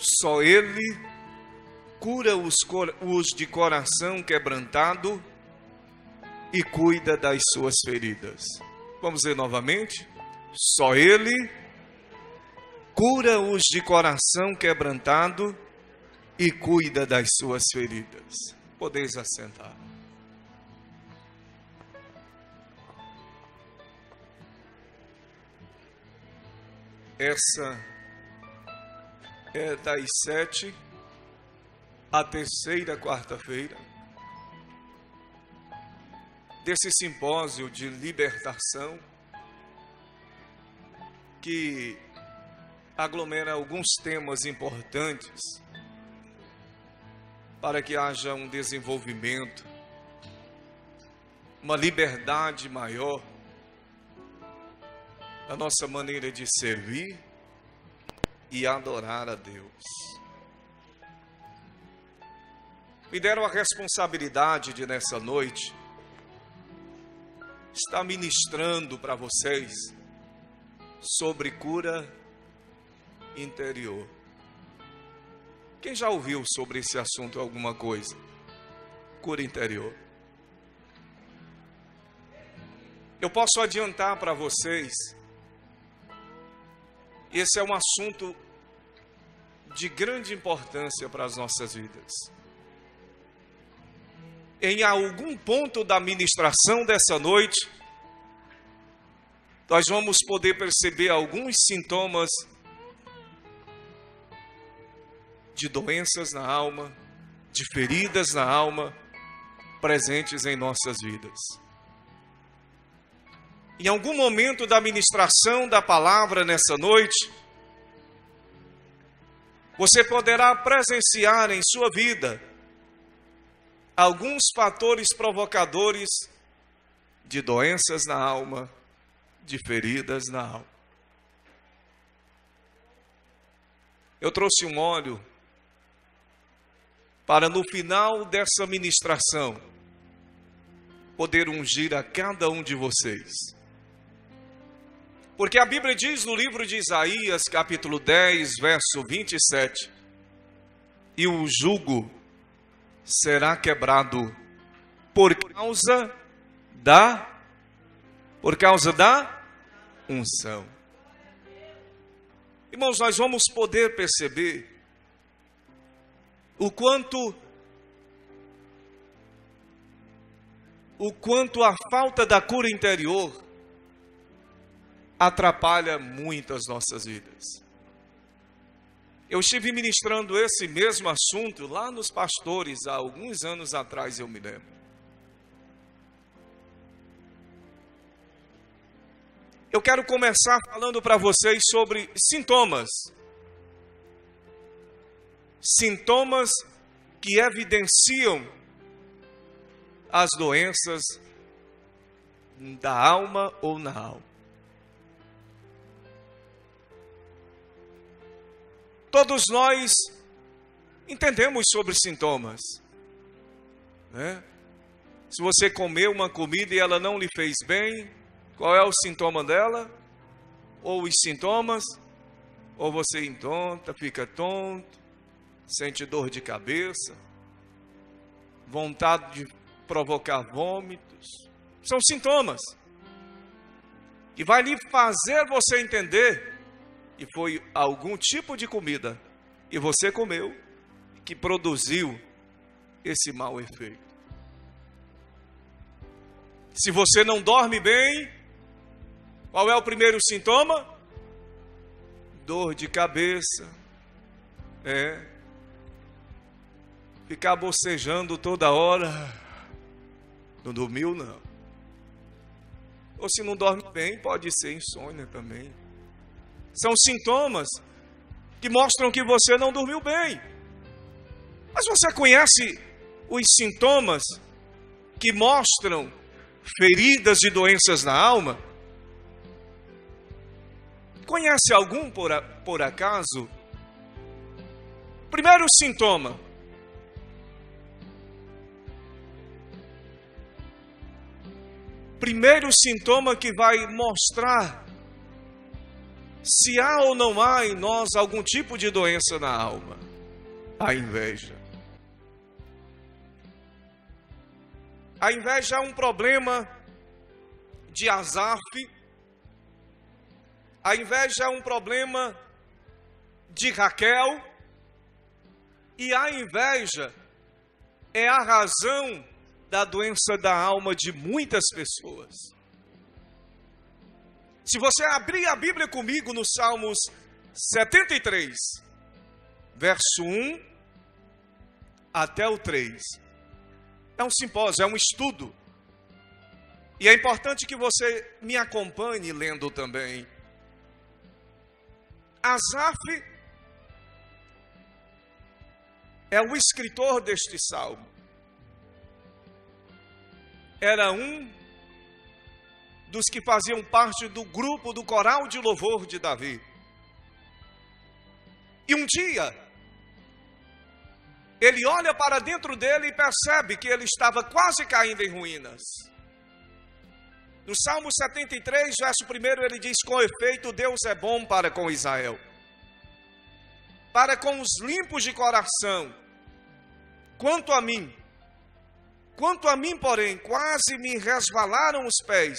Só Ele cura os de coração quebrantado e cuida das suas feridas. Vamos ver novamente. Só Ele cura os de coração quebrantado e cuida das suas feridas. Podeis assentar. Essa é das 7 à terceira quarta-feira desse simpósio de libertação que aglomera alguns temas importantes para que haja um desenvolvimento, uma liberdade maior na nossa maneira de servir e adorar a Deus. Me deram a responsabilidade de, nessa noite, estar ministrando para vocês sobre cura interior. Quem já ouviu sobre esse assunto alguma coisa? Cura interior. Eu posso adiantar para vocês, esse é um assunto de grande importância para as nossas vidas. Em algum ponto da ministração dessa noite, nós vamos poder perceber alguns sintomas de doenças na alma, de feridas na alma, presentes em nossas vidas. Em algum momento da ministração da palavra nessa noite, você poderá presenciar em sua vida alguns fatores provocadores de doenças na alma, de feridas na alma. Eu trouxe um óleo para no final dessa ministração poder ungir a cada um de vocês. Porque a Bíblia diz no livro de Isaías, capítulo 10, verso 27, e o jugo será quebrado por causa da unção. Irmãos, nós vamos poder perceber o quanto a falta da cura interior atrapalha muito as nossas vidas. Eu estive ministrando esse mesmo assunto lá nos pastores há alguns anos atrás, eu me lembro. Eu quero começar falando para vocês sobre sintomas. Sintomas que evidenciam as doenças da alma ou na alma. Todos nós entendemos sobre sintomas, né? Se você comeu uma comida e ela não lhe fez bem, qual é o sintoma dela? Ou os sintomas? Ou você entonta, fica tonto, sente dor de cabeça, vontade de provocar vômitos. São sintomas que vai lhe fazer você entender que foi algum tipo de comida e você comeu que produziu esse mau efeito. Se você não dorme bem, qual é o primeiro sintoma? Dor de cabeça. Ficar bocejando toda hora. Não dormiu, não. Ou se não dorme bem, pode ser insônia também. São sintomas que mostram que você não dormiu bem. Mas você conhece os sintomas que mostram feridas de doenças na alma? Conhece algum por acaso? Primeiro sintoma. Primeiro sintoma que vai mostrar se há ou não há em nós algum tipo de doença na alma. A inveja. A inveja é um problema de Asaf. A inveja é um problema de Raquel. E a inveja é a razão da doença da alma de muitas pessoas. Se você abrir a Bíblia comigo no Salmos 73, verso 1 até o 3. É um simpósio, é um estudo. E é importante que você me acompanhe lendo também. Asaf é o escritor deste salmo. Era um dos que faziam parte do grupo do coral de louvor de Davi. E um dia, ele olha para dentro dele e percebe que ele estava quase caindo em ruínas. No Salmo 73, verso 1, ele diz: com efeito, Deus é bom para com Israel, para com os limpos de coração. Quanto a mim, porém, quase me resvalaram os pés,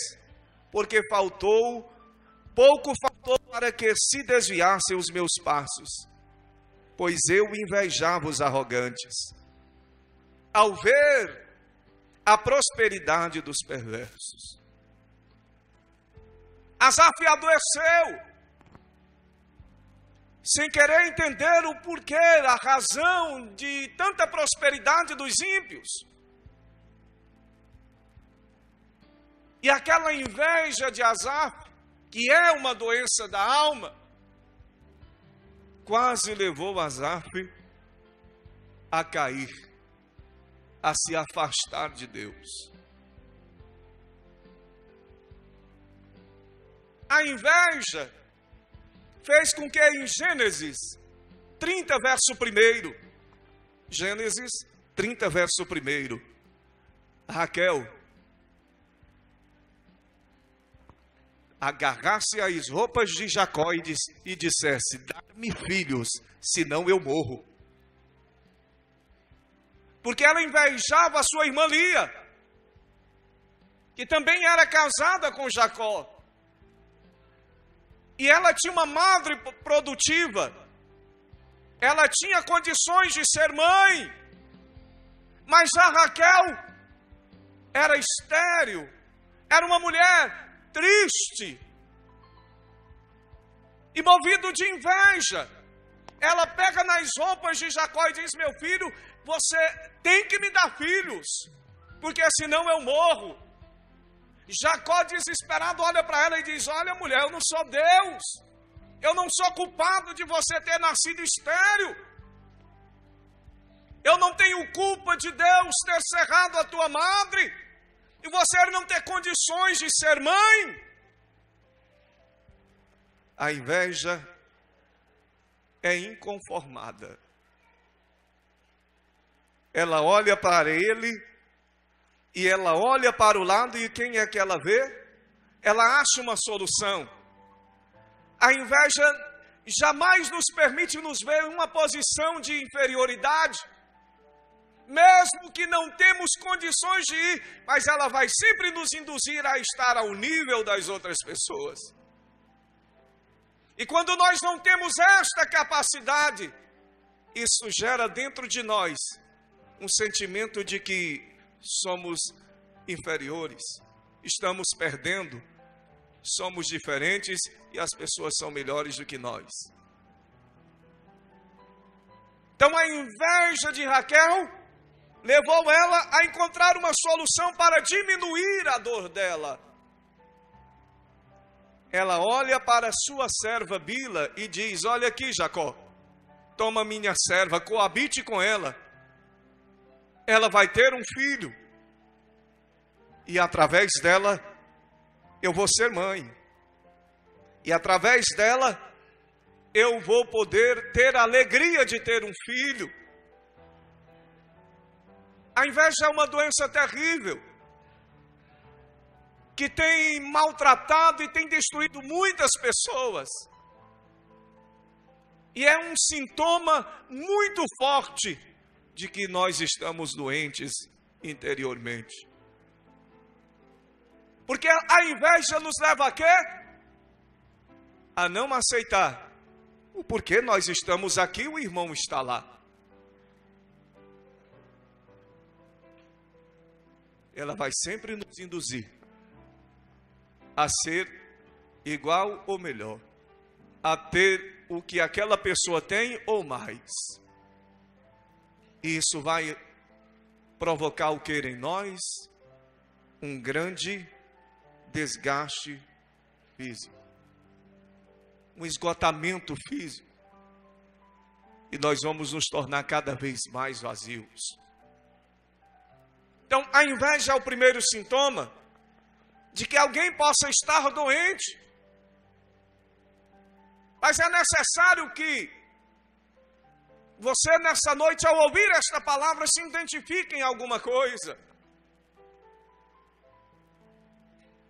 porque pouco faltou para que se desviassem os meus passos, pois eu invejava os arrogantes, ao ver a prosperidade dos perversos. Asaf adoeceu, sem querer entender o porquê, a razão de tanta prosperidade dos ímpios. E aquela inveja de Asaf, que é uma doença da alma, quase levou Asaf a cair, a se afastar de Deus. A inveja fez com que em Gênesis 30, verso 1, Gênesis 30, verso 1, Raquel agarrasse as roupas de Jacó e dissesse: dá-me filhos, senão eu morro. Porque ela invejava a sua irmã Lia, que também era casada com Jacó. E ela tinha uma madre produtiva, ela tinha condições de ser mãe, mas a Raquel era estéril, era uma mulher triste, e movido de inveja, ela pega nas roupas de Jacó e diz: meu filho, você tem que me dar filhos, porque senão eu morro. Jacó, desesperado, olha para ela e diz: olha, mulher, eu não sou Deus, eu não sou culpado de você ter nascido estéril, eu não tenho culpa de Deus ter cerrado a tua madre e você não ter condições de ser mãe. A inveja é inconformada. Ela olha para ele e ela olha para o lado, e quem é que ela vê? Ela acha uma solução. A inveja jamais nos permite nos ver em uma posição de inferioridade, mesmo que não temos condições de ir, mas ela vai sempre nos induzir a estar ao nível das outras pessoas. E quando nós não temos esta capacidade, isso gera dentro de nós um sentimento de que somos inferiores, estamos perdendo, somos diferentes e as pessoas são melhores do que nós. Então a inveja de Raquel levou ela a encontrar uma solução para diminuir a dor dela. Ela olha para sua serva Bila e diz: olha aqui, Jacó, toma minha serva, coabite com ela. Ela vai ter um filho, e através dela eu vou ser mãe, e através dela eu vou poder ter a alegria de ter um filho. A inveja é uma doença terrível, que tem maltratado e tem destruído muitas pessoas. E é um sintoma muito forte de que nós estamos doentes interiormente. Porque a inveja nos leva a quê? A não aceitar o porquê nós estamos aqui, o irmão está lá. Ela vai sempre nos induzir a ser igual ou melhor, a ter o que aquela pessoa tem ou mais. E isso vai provocar o que em nós? Um grande desgaste físico, um esgotamento físico, e nós vamos nos tornar cada vez mais vazios. Então, a inveja é o primeiro sintoma de que alguém possa estar doente. Mas é necessário que você, nessa noite, ao ouvir esta palavra, se identifique em alguma coisa.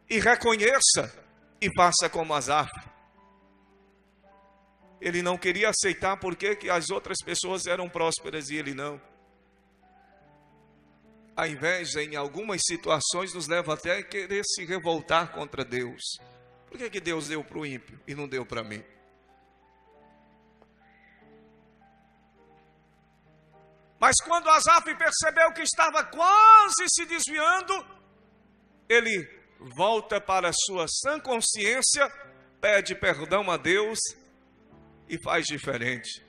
E reconheça e faça como Asaf. Ele não queria aceitar porque que as outras pessoas eram prósperas e ele não. A inveja, em algumas situações, nos leva até a querer se revoltar contra Deus. Por que Deus deu para o ímpio e não deu para mim? Mas quando Asaf percebeu que estava quase se desviando, ele volta para a sua sã consciência, pede perdão a Deus e faz diferente.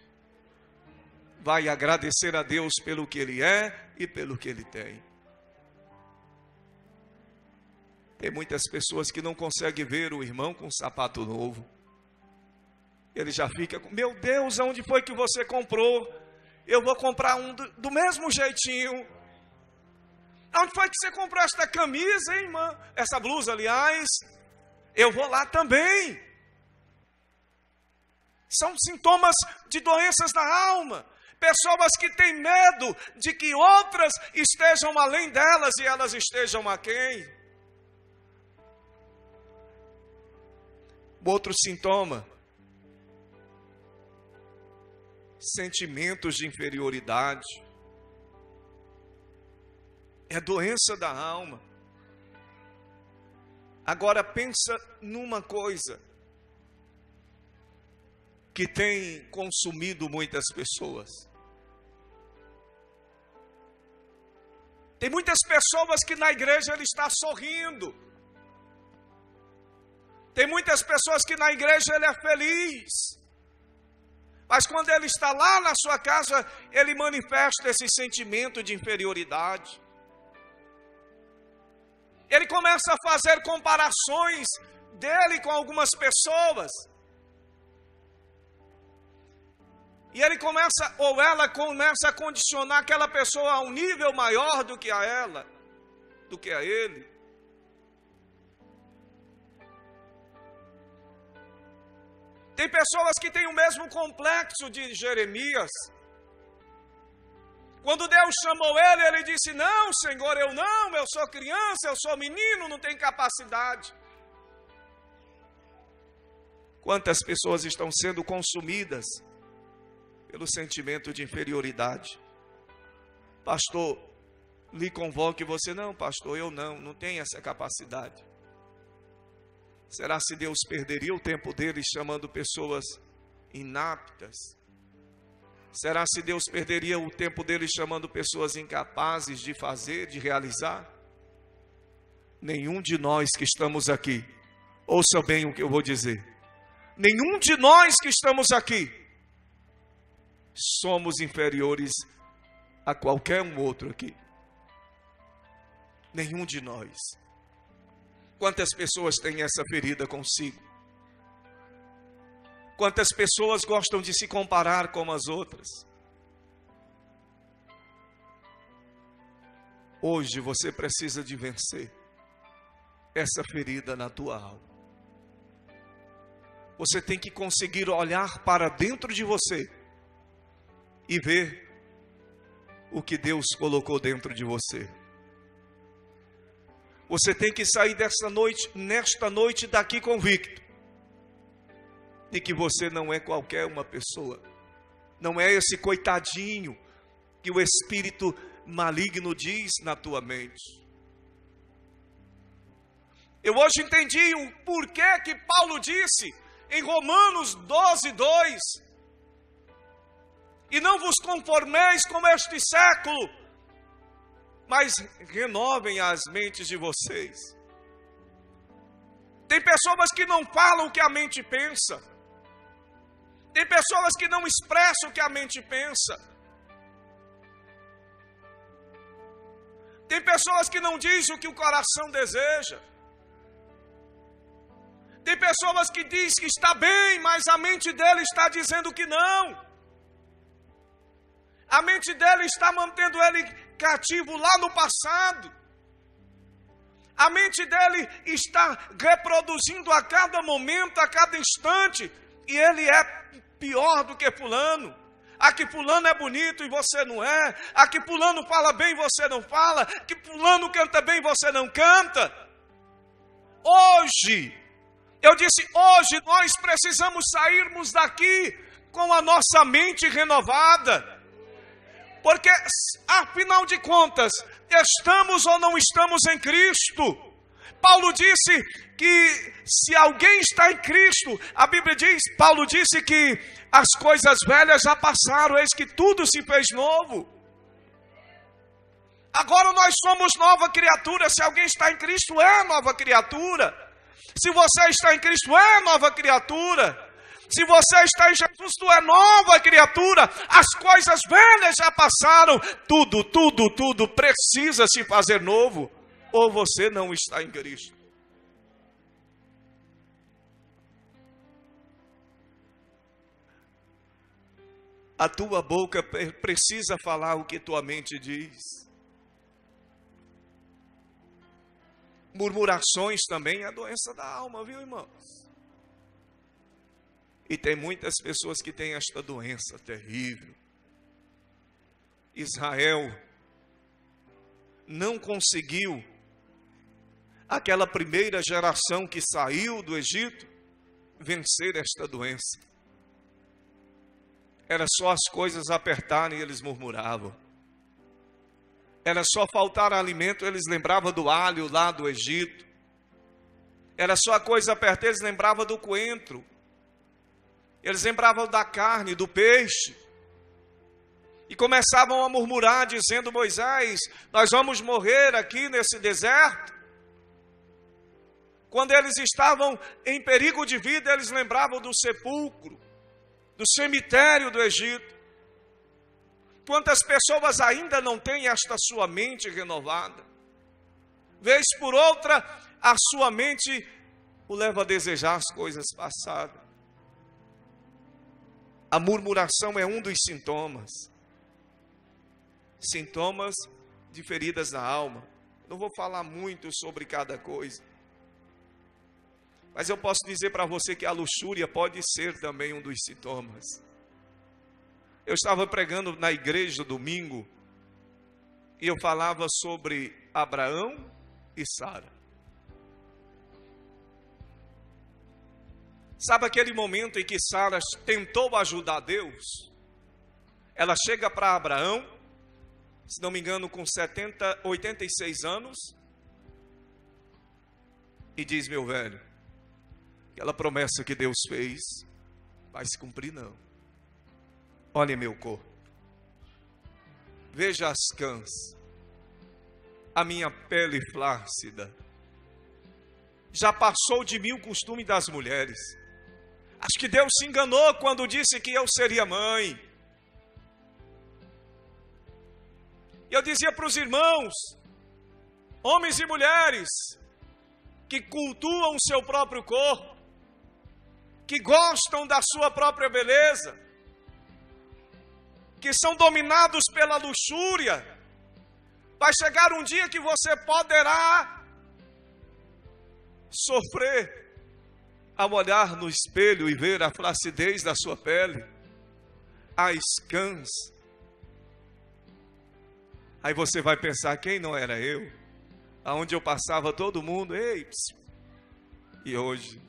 Vai agradecer a Deus pelo que Ele é e pelo que Ele tem. Tem muitas pessoas que não conseguem ver o irmão com um sapato novo. Ele já fica com, meu Deus, aonde foi que você comprou? Eu vou comprar um do mesmo jeitinho. Aonde foi que você comprou esta camisa, hein, irmã? Essa blusa, aliás. Eu vou lá também. São sintomas de doenças da alma. Pessoas que têm medo de que outras estejam além delas e elas estejam a quem? Outro sintoma: sentimentos de inferioridade. É doença da alma. Agora pensa numa coisa que tem consumido muitas pessoas. Tem muitas pessoas que na igreja ele está sorrindo. Tem muitas pessoas que na igreja ele é feliz. Mas quando ele está lá na sua casa, ele manifesta esse sentimento de inferioridade. Ele começa a fazer comparações dele com algumas pessoas. E ele começa, ou ela começa a condicionar aquela pessoa a um nível maior do que a ela, do que a ele. Tem pessoas que têm o mesmo complexo de Jeremias. Quando Deus chamou ele, ele disse, não, Senhor, eu sou criança, eu sou menino, não tenho capacidade. Quantas pessoas estão sendo consumidas pelo sentimento de inferioridade? Pastor, lhe convoque você, não, pastor, eu não tenho essa capacidade. Será se Deus perderia o tempo dele chamando pessoas inaptas? Será se Deus perderia o tempo dele chamando pessoas incapazes de fazer, de realizar? Nenhum de nós que estamos aqui, ouça bem o que eu vou dizer, nenhum de nós que estamos aqui somos inferiores a qualquer um outro aqui. Nenhum de nós. Quantas pessoas têm essa ferida consigo? Quantas pessoas gostam de se comparar com as outras? Hoje você precisa de vencer essa ferida na tua alma. Você tem que conseguir olhar para dentro de você e ver o que Deus colocou dentro de você. Você tem que sair nesta noite daqui convicto de que você não é qualquer uma pessoa. Não é esse coitadinho que o espírito maligno diz na tua mente. Eu hoje entendi o porquê que Paulo disse em Romanos 12:2: e não vos conformeis com este século, mas renovem as mentes de vocês. Tem pessoas que não falam o que a mente pensa. Tem pessoas que não expressam o que a mente pensa. Tem pessoas que não dizem o que o coração deseja. Tem pessoas que dizem que está bem, mas a mente dele está dizendo que não. A mente dele está mantendo ele cativo lá no passado. A mente dele está reproduzindo a cada momento, a cada instante. E ele é pior do que fulano. Aqui fulano é bonito e você não é. Aqui fulano fala bem e você não fala. Aqui fulano canta bem e você não canta. Hoje, eu disse, hoje nós precisamos sairmos daqui com a nossa mente renovada. Porque, afinal de contas, estamos ou não estamos em Cristo? Paulo disse que se alguém está em Cristo, a Bíblia diz, Paulo disse que as coisas velhas já passaram, eis que tudo se fez novo. Agora nós somos nova criatura. Se alguém está em Cristo, é nova criatura. Se você está em Cristo, é nova criatura. Se você está em Jesus, tu é nova criatura. As coisas velhas já passaram. Tudo precisa se fazer novo. Ou você não está em Cristo. A tua boca precisa falar o que tua mente diz. Murmurações também é a doença da alma, viu, irmãos? E tem muitas pessoas que têm esta doença terrível. Israel não conseguiu, aquela primeira geração que saiu do Egito, vencer esta doença. Era só as coisas apertarem e eles murmuravam. Era só faltar alimento, eles lembravam do alho lá do Egito. Era só a coisa apertar, eles lembravam do coentro. Eles lembravam da carne, do peixe. E começavam a murmurar, dizendo, Moisés, nós vamos morrer aqui nesse deserto. Quando eles estavam em perigo de vida, eles lembravam do sepulcro, do cemitério do Egito. Quantas pessoas ainda não têm esta sua mente renovada? Vez por outra, a sua mente o leva a desejar as coisas passadas. A murmuração é um dos sintomas. Sintomas de feridas na alma. Não vou falar muito sobre cada coisa. Mas eu posso dizer para você que a luxúria pode ser também um dos sintomas. Eu estava pregando na igreja domingo e eu falava sobre Abraão e Sara. Sabe aquele momento em que Sara tentou ajudar Deus? Ela chega para Abraão, se não me engano com 86 anos, e diz, meu velho, aquela promessa que Deus fez, vai se cumprir não. Olha meu corpo, veja as cãs, a minha pele flácida, já passou de mim o costume das mulheres. Acho que Deus se enganou quando disse que eu seria mãe. E eu dizia para os irmãos, homens e mulheres, que cultuam o seu próprio corpo, que gostam da sua própria beleza, que são dominados pela luxúria, vai chegar um dia que você poderá sofrer ao olhar no espelho e ver a flacidez da sua pele, as cãs. Aí você vai pensar, quem não era eu? Aonde eu passava todo mundo, ei, psiu. E hoje?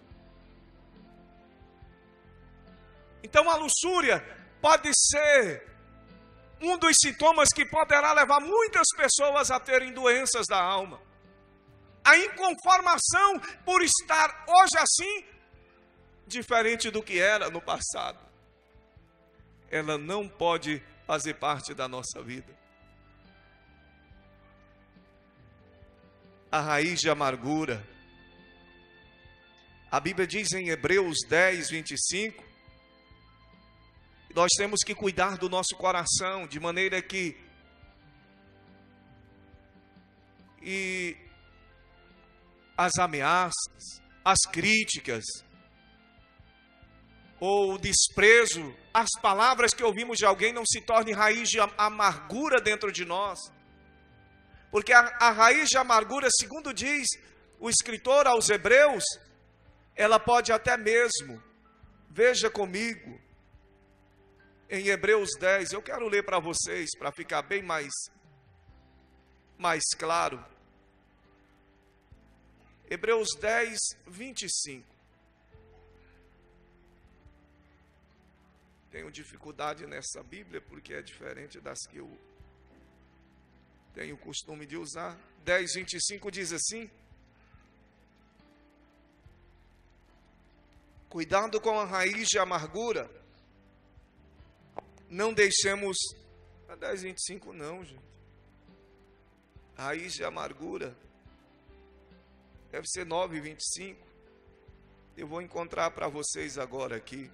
Então a luxúria pode ser um dos sintomas que poderá levar muitas pessoas a terem doenças da alma. A inconformação por estar hoje assim, diferente do que era no passado, ela não pode fazer parte da nossa vida. A raiz de amargura. A Bíblia diz em Hebreus 10, 25, nós temos que cuidar do nosso coração, de maneira que as ameaças, as críticas, ou o desprezo, as palavras que ouvimos de alguém não se tornem raiz de amargura dentro de nós. Porque a raiz de amargura, segundo diz o escritor aos Hebreus, ela pode até mesmo, veja comigo, em Hebreus 10, eu quero ler para vocês, para ficar bem mais claro. Hebreus 10, 25. Tenho dificuldade nessa Bíblia, porque é diferente das que eu tenho o costume de usar. 10, 25 diz assim: cuidado com a raiz de amargura, não deixemos... 10, 25 não, gente. Raiz de amargura deve ser 9, 25. Eu vou encontrar para vocês agora aqui.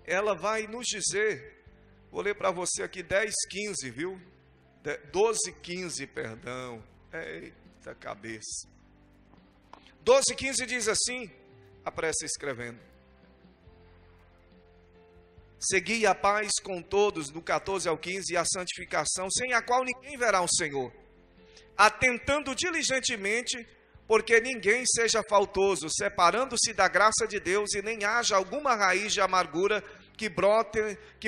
Ela vai nos dizer, vou ler para você aqui 10, 15, viu? 12, 15, perdão. Eita cabeça. 12, 15 diz assim, a pressa escrevendo: segui a paz com todos, no 14 ao 15, e a santificação, sem a qual ninguém verá o Senhor, atentando diligentemente, porque ninguém seja faltoso, separando-se da graça de Deus, e nem haja alguma raiz de amargura que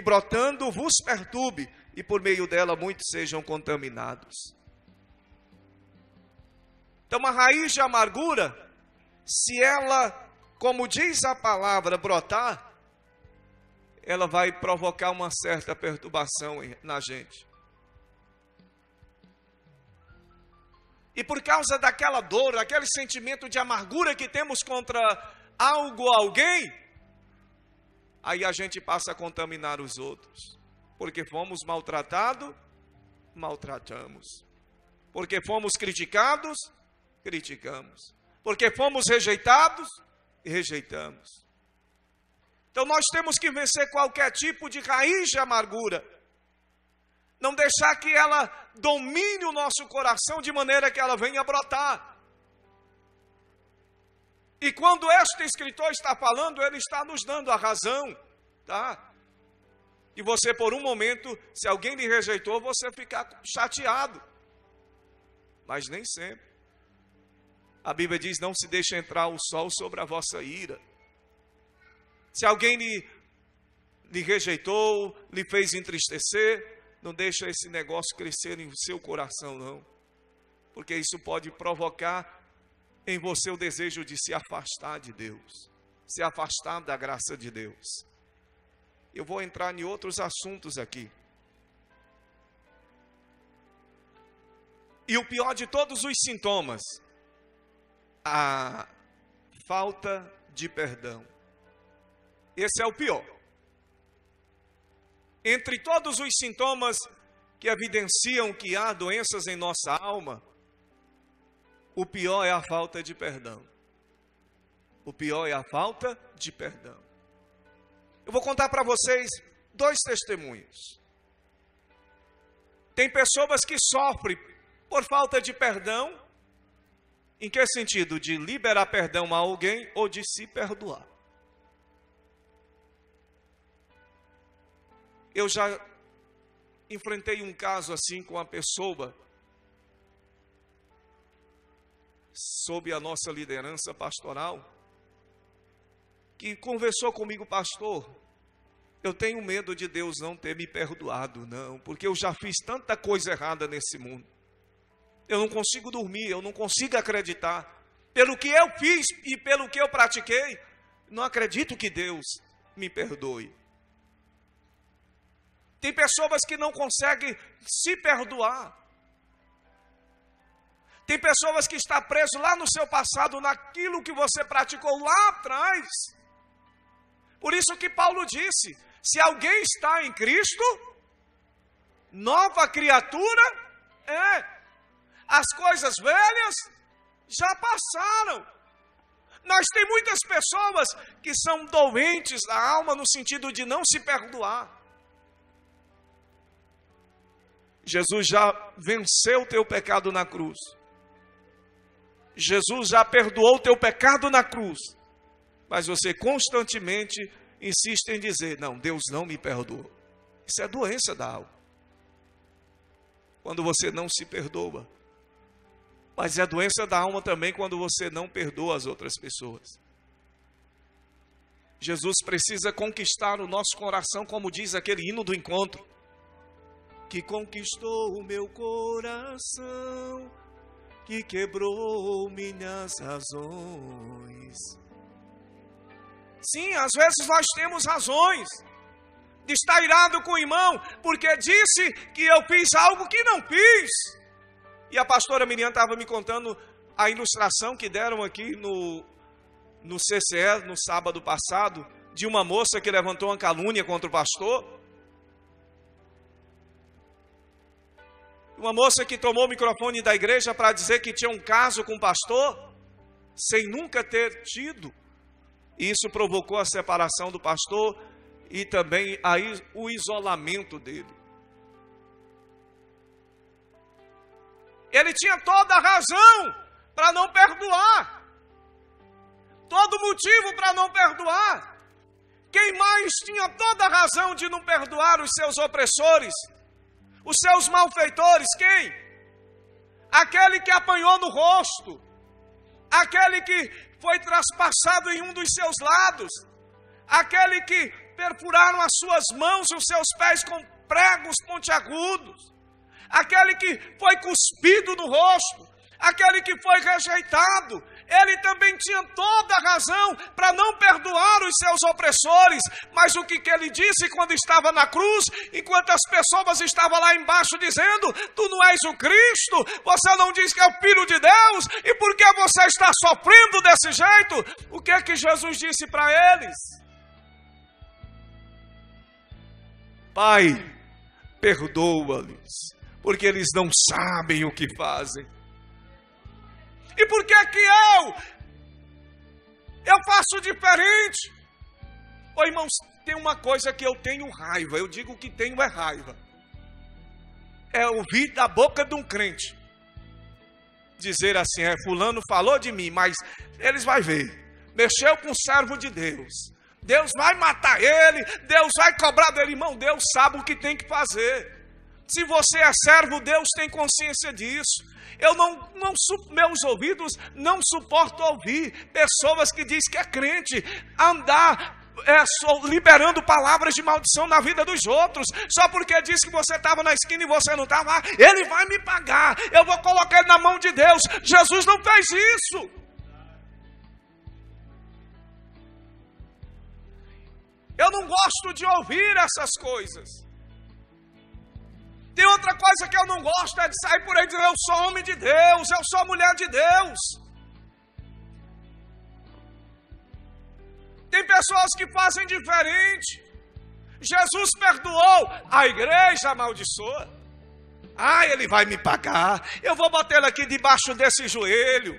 brotando vos perturbe, e por meio dela muitos sejam contaminados. Então, a raiz de amargura, se ela, como diz a palavra, brotar, ela vai provocar uma certa perturbação na gente. E por causa daquela dor, daquele sentimento de amargura que temos contra algo ou alguém, aí a gente passa a contaminar os outros. Porque fomos maltratados, maltratamos. Porque fomos criticados, criticamos. Porque fomos rejeitados, rejeitamos. Então nós temos que vencer qualquer tipo de raiz de amargura. Não deixar que ela domine o nosso coração de maneira que ela venha brotar. E quando este escritor está falando, ele está nos dando a razão, tá? E você, por um momento, se alguém lhe rejeitou, você ficar chateado. Mas nem sempre. A Bíblia diz: não se deixe entrar o sol sobre a vossa ira. Se alguém lhe rejeitou, lhe fez entristecer, não deixa esse negócio crescer em seu coração, não. Porque isso pode provocar em você o desejo de se afastar de Deus, se afastar da graça de Deus. Eu vou entrar em outros assuntos aqui. E o pior de todos os sintomas, a falta de perdão. Esse é o pior. Entre todos os sintomas que evidenciam que há doenças em nossa alma, o pior é a falta de perdão. O pior é a falta de perdão. Eu vou contar para vocês 2 testemunhos. Tem pessoas que sofrem por falta de perdão. Em que sentido? De liberar perdão a alguém ou de se perdoar. Eu já enfrentei um caso assim com uma pessoa, sob a nossa liderança pastoral, que conversou comigo: pastor, eu tenho medo de Deus não ter me perdoado, não, porque eu já fiz tanta coisa errada nesse mundo. Eu não consigo dormir, eu não consigo acreditar. Pelo que eu fiz e pelo que eu pratiquei, Não acredito que Deus me perdoe. Tem pessoas que não conseguem se perdoar. Tem pessoas que estão presas lá no seu passado, naquilo que você praticou lá atrás. Por isso que Paulo disse, se alguém está em Cristo, nova criatura é. As coisas velhas já passaram. Nós temos muitas pessoas que são doentes da alma no sentido de não se perdoar. Jesus já venceu o teu pecado na cruz. Jesus já perdoou o teu pecado na cruz. Mas você constantemente insiste em dizer, não, Deus não me perdoou. Isso é doença da alma. Quando você não se perdoa. Mas é doença da alma também quando você não perdoa as outras pessoas. Jesus precisa conquistar o nosso coração, como diz aquele hino do encontro. Que conquistou o meu coração, que quebrou minhas razões. Sim, às vezes nós temos razões de estar irado com o irmão, porque disse que eu fiz algo que não fiz. E a pastora Miriam estava me contando a ilustração que deram aqui no CCE, no sábado passado, de uma moça que levantou uma calúnia contra o pastor. Uma moça que tomou o microfone da igreja para dizer que tinha um caso com o pastor, sem nunca ter tido. E isso provocou a separação do pastor e também aí o isolamento dele. Ele tinha toda a razão para não perdoar. Todo motivo para não perdoar. Quem mais tinha toda a razão de não perdoar os seus opressores? Os seus malfeitores, quem? Aquele que apanhou no rosto, aquele que foi traspassado em um dos seus lados, aquele que perfuraram as suas mãos e os seus pés com pregos pontiagudos, aquele que foi cuspido no rosto, aquele que foi rejeitado. Ele também tinha toda a razão para não perdoar os seus opressores. Mas o que ele disse quando estava na cruz, enquanto as pessoas estavam lá embaixo dizendo, tu não és o Cristo, você não diz que é o Filho de Deus, e por que você está sofrendo desse jeito? O que é que Jesus disse para eles? Pai, perdoa-lhes, porque eles não sabem o que fazem. E por que eu faço diferente? Ô irmãos, tem uma coisa que eu tenho raiva, eu digo que tenho é raiva. É ouvir da boca de um crente dizer assim, fulano falou de mim, mas eles vão ver, mexeu com o servo de Deus, Deus vai matar ele, Deus vai cobrar dele. Irmão, Deus sabe o que tem que fazer. Se você é servo, Deus tem consciência disso. Meus ouvidos não suportam ouvir pessoas que dizem que é crente, andar liberando palavras de maldição na vida dos outros, só porque disse que você estava na esquina e você não estava. Ele vai me pagar, eu vou colocar ele na mão de Deus. Jesus não fez isso. Eu não gosto de ouvir essas coisas. Tem outra coisa que eu não gosto, é de sair por aí dizendo, eu sou homem de Deus, eu sou mulher de Deus. Tem pessoas que fazem diferente. Jesus perdoou, a igreja amaldiçoa. Ele vai me pagar, eu vou botar ela aqui debaixo desse joelho.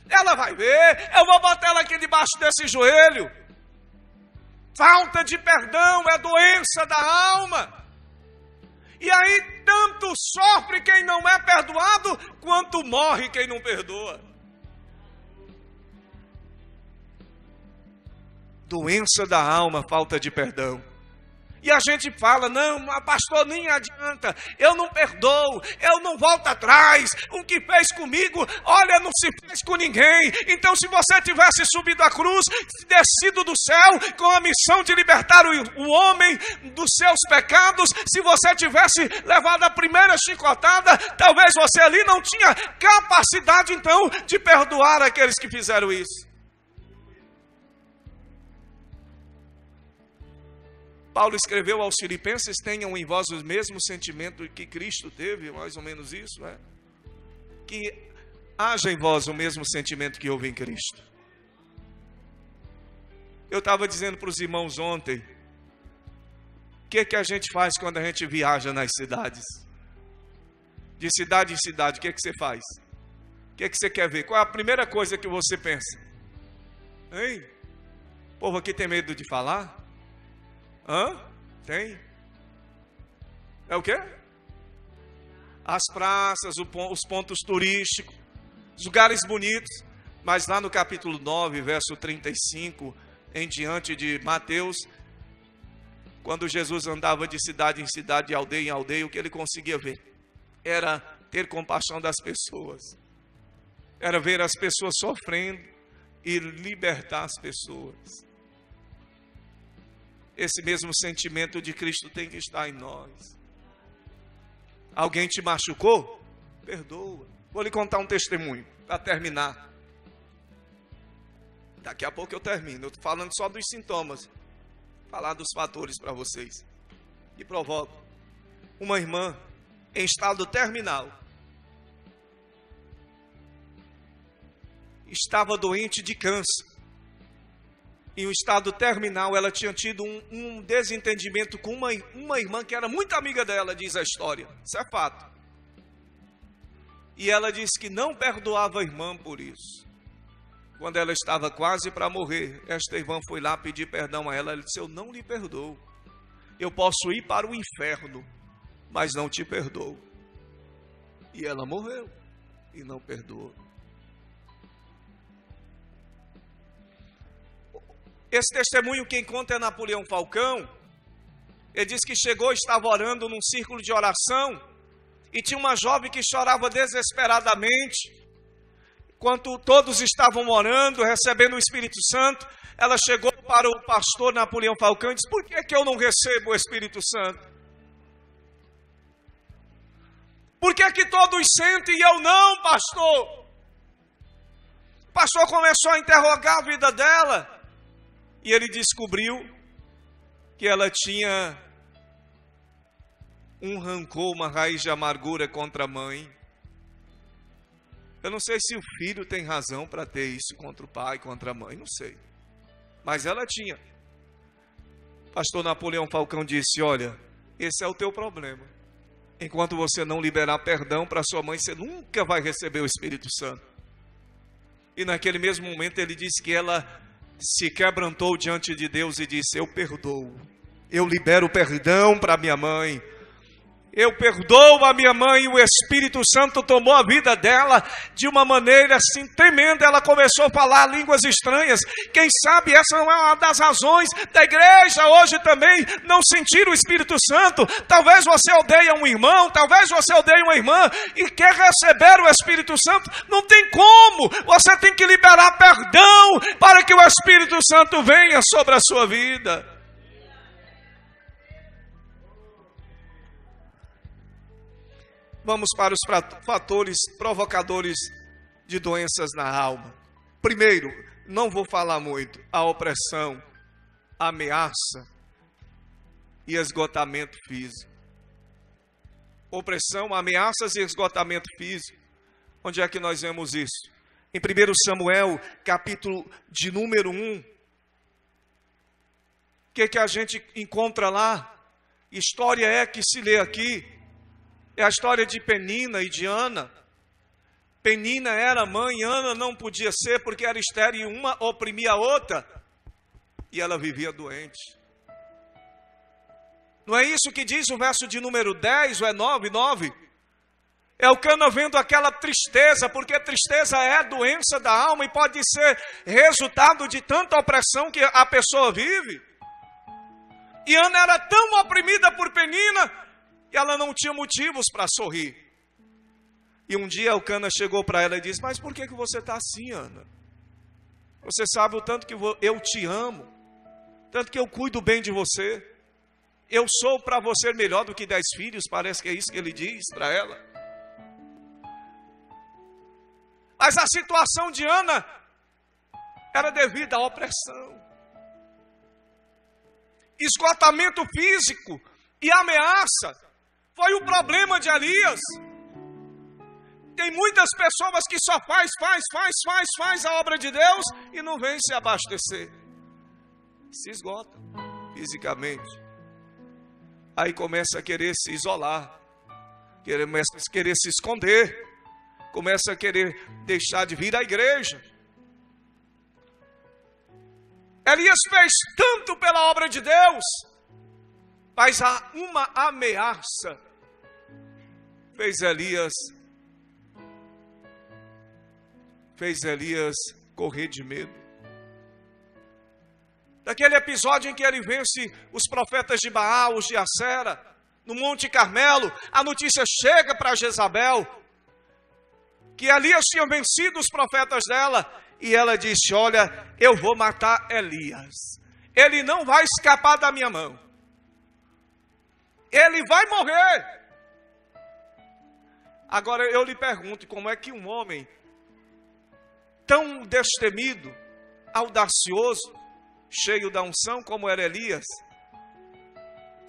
Ela vai ver, eu vou botar ela aqui debaixo desse joelho. Falta de perdão é doença da alma. E aí tanto sofre quem não é perdoado, quanto morre quem não perdoa. Doença da alma, falta de perdão. E a gente fala, não, pastor, nem adianta, eu não perdoo, eu não volto atrás, o que fez comigo, olha, não se fez com ninguém. Então se você tivesse subido a cruz, descido do céu, com a missão de libertar o homem dos seus pecados, se você tivesse levado a primeira chicotada, talvez você ali não tinha capacidade então de perdoar aqueles que fizeram isso. Paulo escreveu aos Filipenses: tenham em vós o mesmo sentimento que Cristo teve, mais ou menos isso, né? Que haja em vós o mesmo sentimento que houve em Cristo. Eu estava dizendo para os irmãos ontem, o que a gente faz quando a gente viaja nas cidades? De cidade em cidade, o que você faz? O que você quer ver? Qual é a primeira coisa que você pensa? Hein? O povo aqui tem medo de falar? Hã? Tem? É o quê? As praças, os pontos turísticos, os lugares bonitos. Mas lá no capítulo 9, verso 35, em diante de Mateus, quando Jesus andava de cidade em cidade, de aldeia em aldeia, o que ele conseguia ver era ter compaixão das pessoas. Era ver as pessoas sofrendo e libertar as pessoas. Esse mesmo sentimento de Cristo tem que estar em nós. Alguém te machucou? Perdoa. Vou lhe contar um testemunho para terminar. Daqui a pouco eu termino. Eu estou falando só dos sintomas. Falar dos fatores para vocês. E provoco. Uma irmã em estado terminal. Estava doente de câncer. Em um estado terminal, ela tinha tido um desentendimento com uma irmã que era muito amiga dela, diz a história. Isso é fato. E ela disse que não perdoava a irmã por isso. Quando ela estava quase para morrer, esta irmã foi lá pedir perdão a ela. Ela disse: eu não lhe perdoo. Eu posso ir para o inferno, mas não te perdoo. E ela morreu e não perdoou. Esse testemunho quem conta é Napoleão Falcão. Ele diz que chegou, estava orando num círculo de oração e tinha uma jovem que chorava desesperadamente. Enquanto todos estavam orando, recebendo o Espírito Santo, ela chegou para o pastor Napoleão Falcão e disse: por que eu não recebo o Espírito Santo? Por que todos sentem e eu não, pastor? O pastor começou a interrogar a vida dela. E ele descobriu que ela tinha um rancor, uma raiz de amargura contra a mãe. Eu não sei se o filho tem razão para ter isso contra o pai, contra a mãe, não sei. Mas ela tinha. Pastor Napoleão Falcão disse: olha, esse é o teu problema. Enquanto você não liberar perdão para sua mãe, você nunca vai receber o Espírito Santo. E naquele mesmo momento ele disse que ela se quebrantou diante de Deus e disse: eu perdoo, eu libero perdão para minha mãe, eu perdoo a minha mãe. E o Espírito Santo tomou a vida dela de uma maneira assim tremenda. Ela começou a falar línguas estranhas. Quem sabe essa não é uma das razões da igreja hoje também não sentir o Espírito Santo. Talvez você odeie um irmão, talvez você odeie uma irmã e quer receber o Espírito Santo. Não tem como. Você tem que liberar perdão para que o Espírito Santo venha sobre a sua vida. Vamos para os fatores provocadores de doenças na alma. Primeiro, não vou falar muito, a opressão, a ameaça e esgotamento físico. Opressão, ameaças e esgotamento físico. Onde é que nós vemos isso? Em 1 Samuel, capítulo de número 1. O que a gente encontra lá? História é que se lê aqui. É a história de Penina e de Ana. Penina era mãe, Ana não podia ser porque era estéril e uma oprimia a outra. E ela vivia doente. Não é isso que diz o verso de número 10, ou é 9? Elcana vendo aquela tristeza, porque tristeza é doença da alma e pode ser resultado de tanta opressão que a pessoa vive. E Ana era tão oprimida por Penina, e ela não tinha motivos para sorrir. E um dia Elcana chegou para ela e disse: mas por que você está assim, Ana? Você sabe o tanto que eu te amo, tanto que eu cuido bem de você. Eu sou para você melhor do que 10 filhos, parece que é isso que ele diz para ela. Mas a situação de Ana era devido à opressão. esgotamento físico e ameaça. Foi o problema de Elias. Tem muitas pessoas que só faz a obra de Deus e não vem se abastecer. Se esgotam fisicamente. Aí começa a querer se isolar, começa a querer se esconder, começa a querer deixar de vir à igreja. Elias fez tanto pela obra de Deus, mas há uma ameaça fez Elias correr de medo. Daquele episódio em que ele vence os profetas de Baal, os de Acera, no Monte Carmelo, a notícia chega para Jezabel, que Elias tinha vencido os profetas dela, e ela disse: olha, eu vou matar Elias, ele não vai escapar da minha mão, ele vai morrer. Agora eu lhe pergunto, como é que um homem tão destemido, audacioso, cheio da unção como era Elias,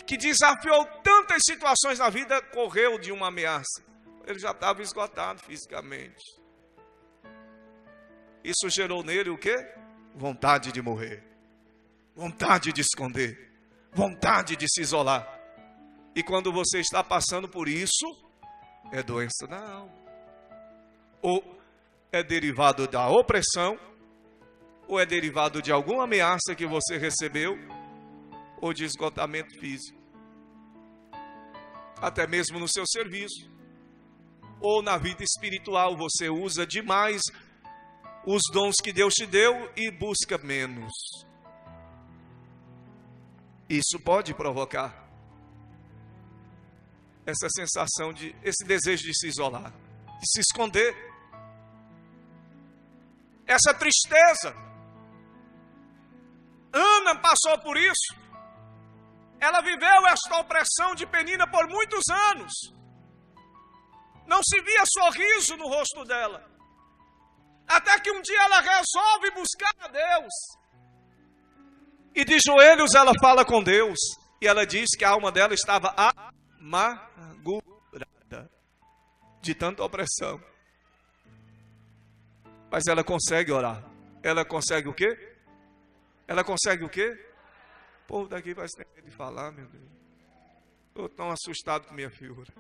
que desafiou tantas situações na vida, correu de uma ameaça? Ele já estava esgotado fisicamente. Isso gerou nele o quê? Vontade de morrer, vontade de esconder, vontade de se isolar. E quando você está passando por isso, é doença da alma. Ou é derivado da opressão, ou é derivado de alguma ameaça que você recebeu, ou de esgotamento físico. Até mesmo no seu serviço, ou na vida espiritual, você usa demais os dons que Deus te deu e busca menos. Isso pode provocar essa sensação esse desejo de se isolar, de se esconder, essa tristeza. Ana passou por isso. Ela viveu esta opressão de Penina por muitos anos. Não se via sorriso no rosto dela. Até que um dia ela resolve buscar a Deus. E de joelhos ela fala com Deus. E ela diz que a alma dela estava amargurada de tanta opressão. Mas ela consegue orar. Ela consegue o quê? Ela consegue o quê? O povo daqui vai ter medo de falar, meu Deus. Estou tão assustado com minha figura.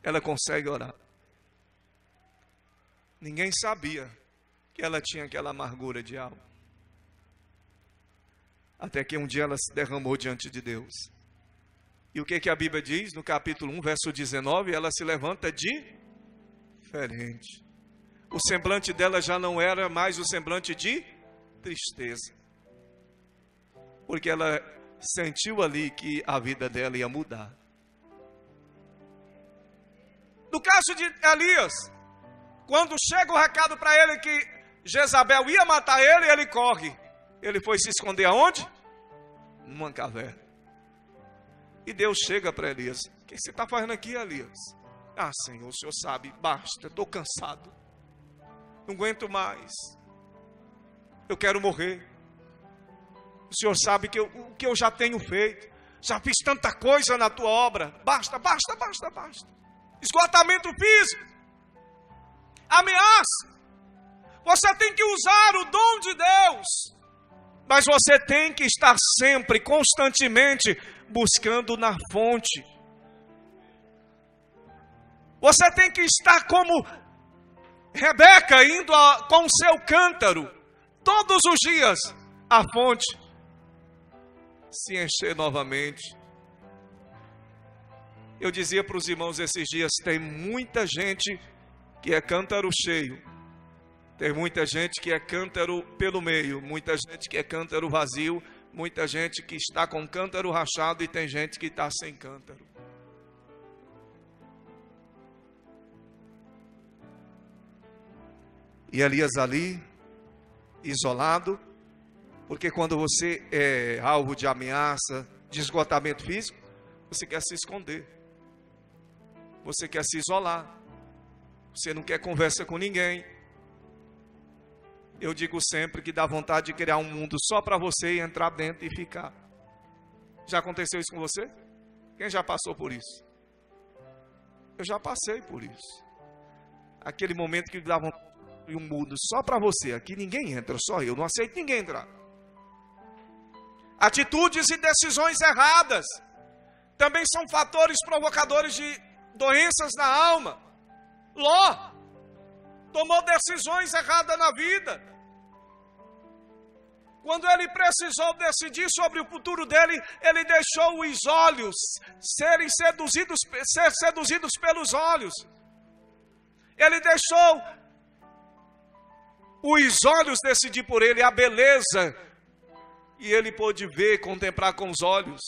Ela consegue orar. Ninguém sabia que ela tinha aquela amargura de alma. Até que um dia ela se derramou diante de Deus. E o que a Bíblia diz? No capítulo 1, verso 19, ela se levanta diferente. O semblante dela já não era mais o semblante de tristeza. Porque ela sentiu ali que a vida dela ia mudar. No caso de Elias, quando chega o recado para ele que Jezabel ia matar ele, ele corre. Ele foi se esconder aonde? Numa caverna. E Deus chega para Elias: o que você está fazendo aqui, Elias? Ah, Senhor, o Senhor sabe, basta, estou cansado. Não aguento mais. Eu quero morrer. O Senhor sabe o que eu já tenho feito. Já fiz tanta coisa na tua obra. Basta. Esgotamento físico. Ameaça. Você tem que usar o dom de Deus. Mas você tem que estar sempre, constantemente, buscando na fonte. Você tem que estar como Rebeca, indo com o seu cântaro, todos os dias, à fonte, se encher novamente. Eu dizia para os irmãos esses dias, tem muita gente que é cântaro cheio, tem muita gente que é cântaro pelo meio, muita gente que é cântaro vazio, muita gente que está com cântaro rachado e tem gente que está sem cântaro. E Elias ali, isolado, porque quando você é alvo de ameaça, de esgotamento físico, você quer se esconder, você quer se isolar, você não quer conversa com ninguém, Eu digo sempre que dá vontade de criar um mundo só para você e entrar dentro e ficar. Já aconteceu isso com você? Quem já passou por isso? Eu já passei por isso. Aquele momento que dá vontade de um mundo só para você. Aqui ninguém entra, só eu. Não aceito ninguém entrar. Atitudes e decisões erradas também são fatores provocadores de doenças na alma. Ló tomou decisões erradas na vida. Quando ele precisou decidir sobre o futuro dele, ele deixou os olhos ser seduzidos pelos olhos. Ele deixou os olhos decidir por ele, a beleza. E ele pôde ver, contemplar com os olhos.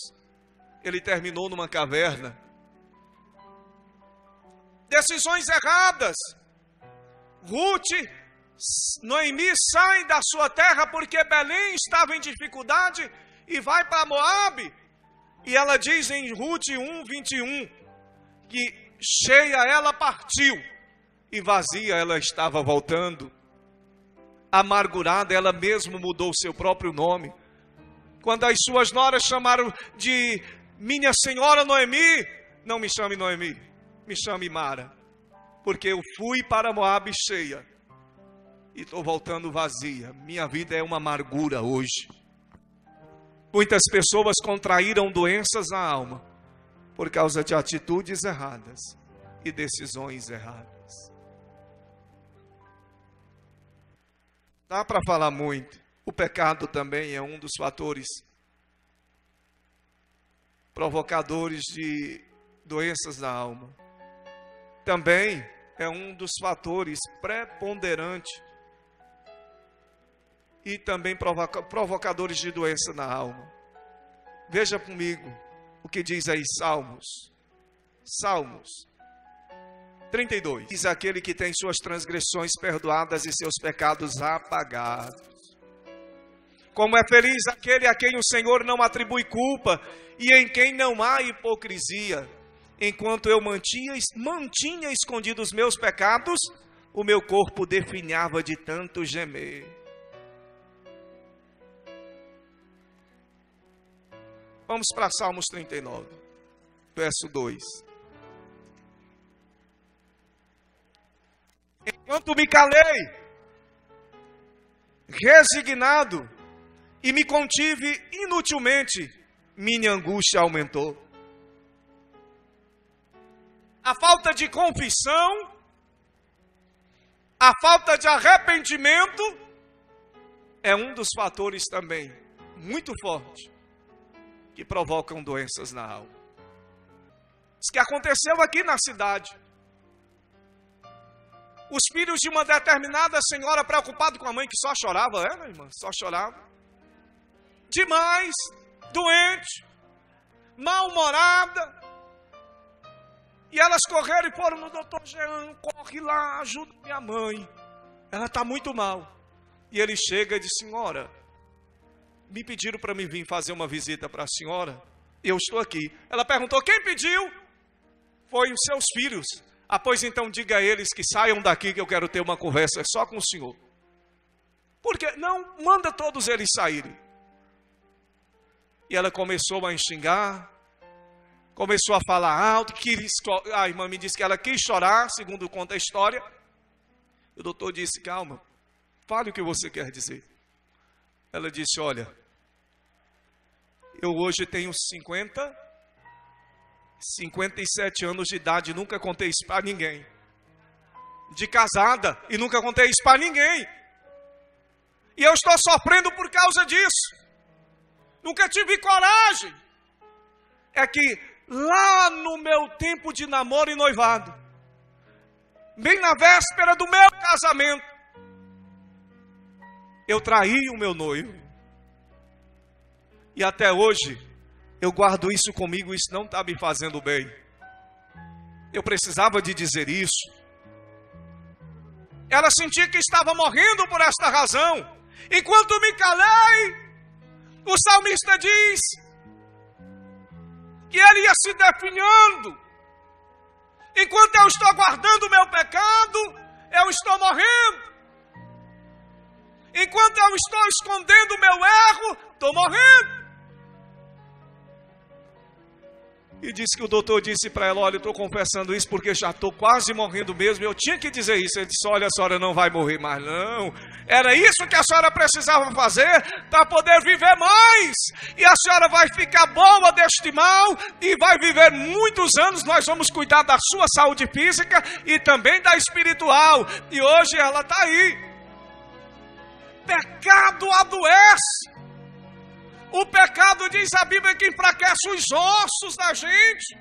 Ele terminou numa caverna. Decisões erradas. Ruth, Noemi sai da sua terra porque Belém estava em dificuldade e vai para Moabe. E ela diz em Ruth 1:21 que cheia ela partiu e vazia ela estava voltando. Amargurada, ela mesma mudou o seu próprio nome. Quando as suas noras chamaram de minha senhora Noemi, não me chame Noemi, me chame Mara, porque eu fui para Moabe cheia e estou voltando vazia. Minha vida é uma amargura hoje. Muitas pessoas contraíram doenças na alma por causa de atitudes erradas e decisões erradas. Dá para falar muito. O pecado também é um dos fatores provocadores de doenças da alma. Também é um dos fatores preponderantes e também provocadores de doença na alma. Veja comigo o que diz aí Salmos 32. Diz aquele que tem suas transgressões perdoadas e seus pecados apagados. Como é feliz aquele a quem o Senhor não atribui culpa e em quem não há hipocrisia. Enquanto eu mantinha escondidos os meus pecados, o meu corpo definhava de tanto gemer. Vamos para Salmos 39, verso 2. Enquanto me calei, resignado, e me contive inutilmente, minha angústia aumentou. A falta de confissão, a falta de arrependimento, é um dos fatores também, muito forte, que provocam doenças na alma. Isso que aconteceu aqui na cidade. Os filhos de uma determinada senhora preocupada com a mãe que só chorava, minha irmã? Só chorava. Demais, doente, mal-humorada. E elas correram e foram no doutor Jean, corre lá, ajuda minha mãe. Ela está muito mal. E ele chega e diz, senhora, me pediram para me vir fazer uma visita para a senhora. Eu estou aqui. Ela perguntou, quem pediu? Foi os seus filhos. Pois então diga a eles que saiam daqui que eu quero ter uma conversa só com o senhor. Porque não, manda todos eles saírem. E ela começou a xingar, começou a falar alto, a irmã me disse que ela quis chorar, segundo conta a história. O doutor disse, calma, fale o que você quer dizer. Ela disse, olha, eu hoje tenho 57 anos de idade, nunca contei isso para ninguém. De casada, e nunca contei isso para ninguém. E eu estou sofrendo por causa disso. Nunca tive coragem. É que lá no meu tempo de namoro e noivado, bem na véspera do meu casamento, eu traí o meu noivo. E até hoje, eu guardo isso comigo, isso não está me fazendo bem. Eu precisava de dizer isso. Ela sentia que estava morrendo por esta razão. Enquanto me calei, o salmista diz que ele ia se definhando. Enquanto eu estou guardando o meu pecado, eu estou morrendo. Enquanto eu estou escondendo o meu erro, estou morrendo. E disse que o doutor disse para ela, olha, eu estou confessando isso porque já estou quase morrendo mesmo. Eu tinha que dizer isso. Ele disse, olha, a senhora não vai morrer mais não. Era isso que a senhora precisava fazer para poder viver mais. E a senhora vai ficar boa deste mal e vai viver muitos anos. Nós vamos cuidar da sua saúde física e também da espiritual. E hoje ela está aí. Pecado adoece. O pecado, diz a Bíblia, que enfraquece os ossos da gente.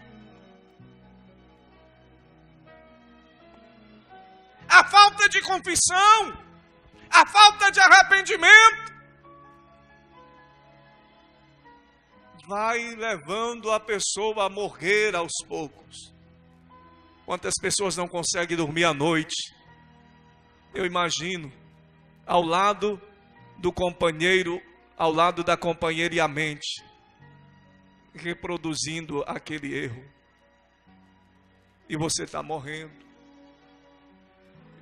A falta de confissão, a falta de arrependimento, vai levando a pessoa a morrer aos poucos. Quantas pessoas não conseguem dormir à noite? Eu imagino, ao lado do companheiro, ao lado da companheira e a mente, reproduzindo aquele erro. E você está morrendo.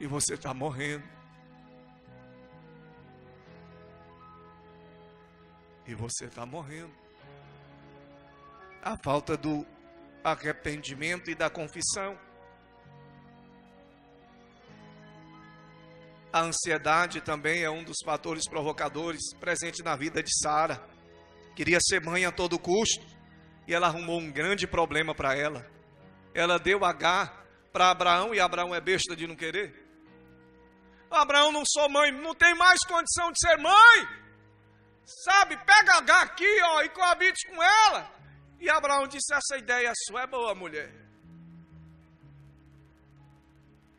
E você está morrendo. E você está morrendo. A falta do arrependimento e da confissão. A ansiedade também é um dos fatores provocadores presente na vida de Sara. Queria ser mãe a todo custo e ela arrumou um grande problema para ela. Ela deu Agar para Abraão e Abraão é besta de não querer. Abraão, não sou mãe, não tem mais condição de ser mãe. Sabe, pega Agar aqui, ó, e coabite com ela. E Abraão disse, essa ideia sua é boa, mulher.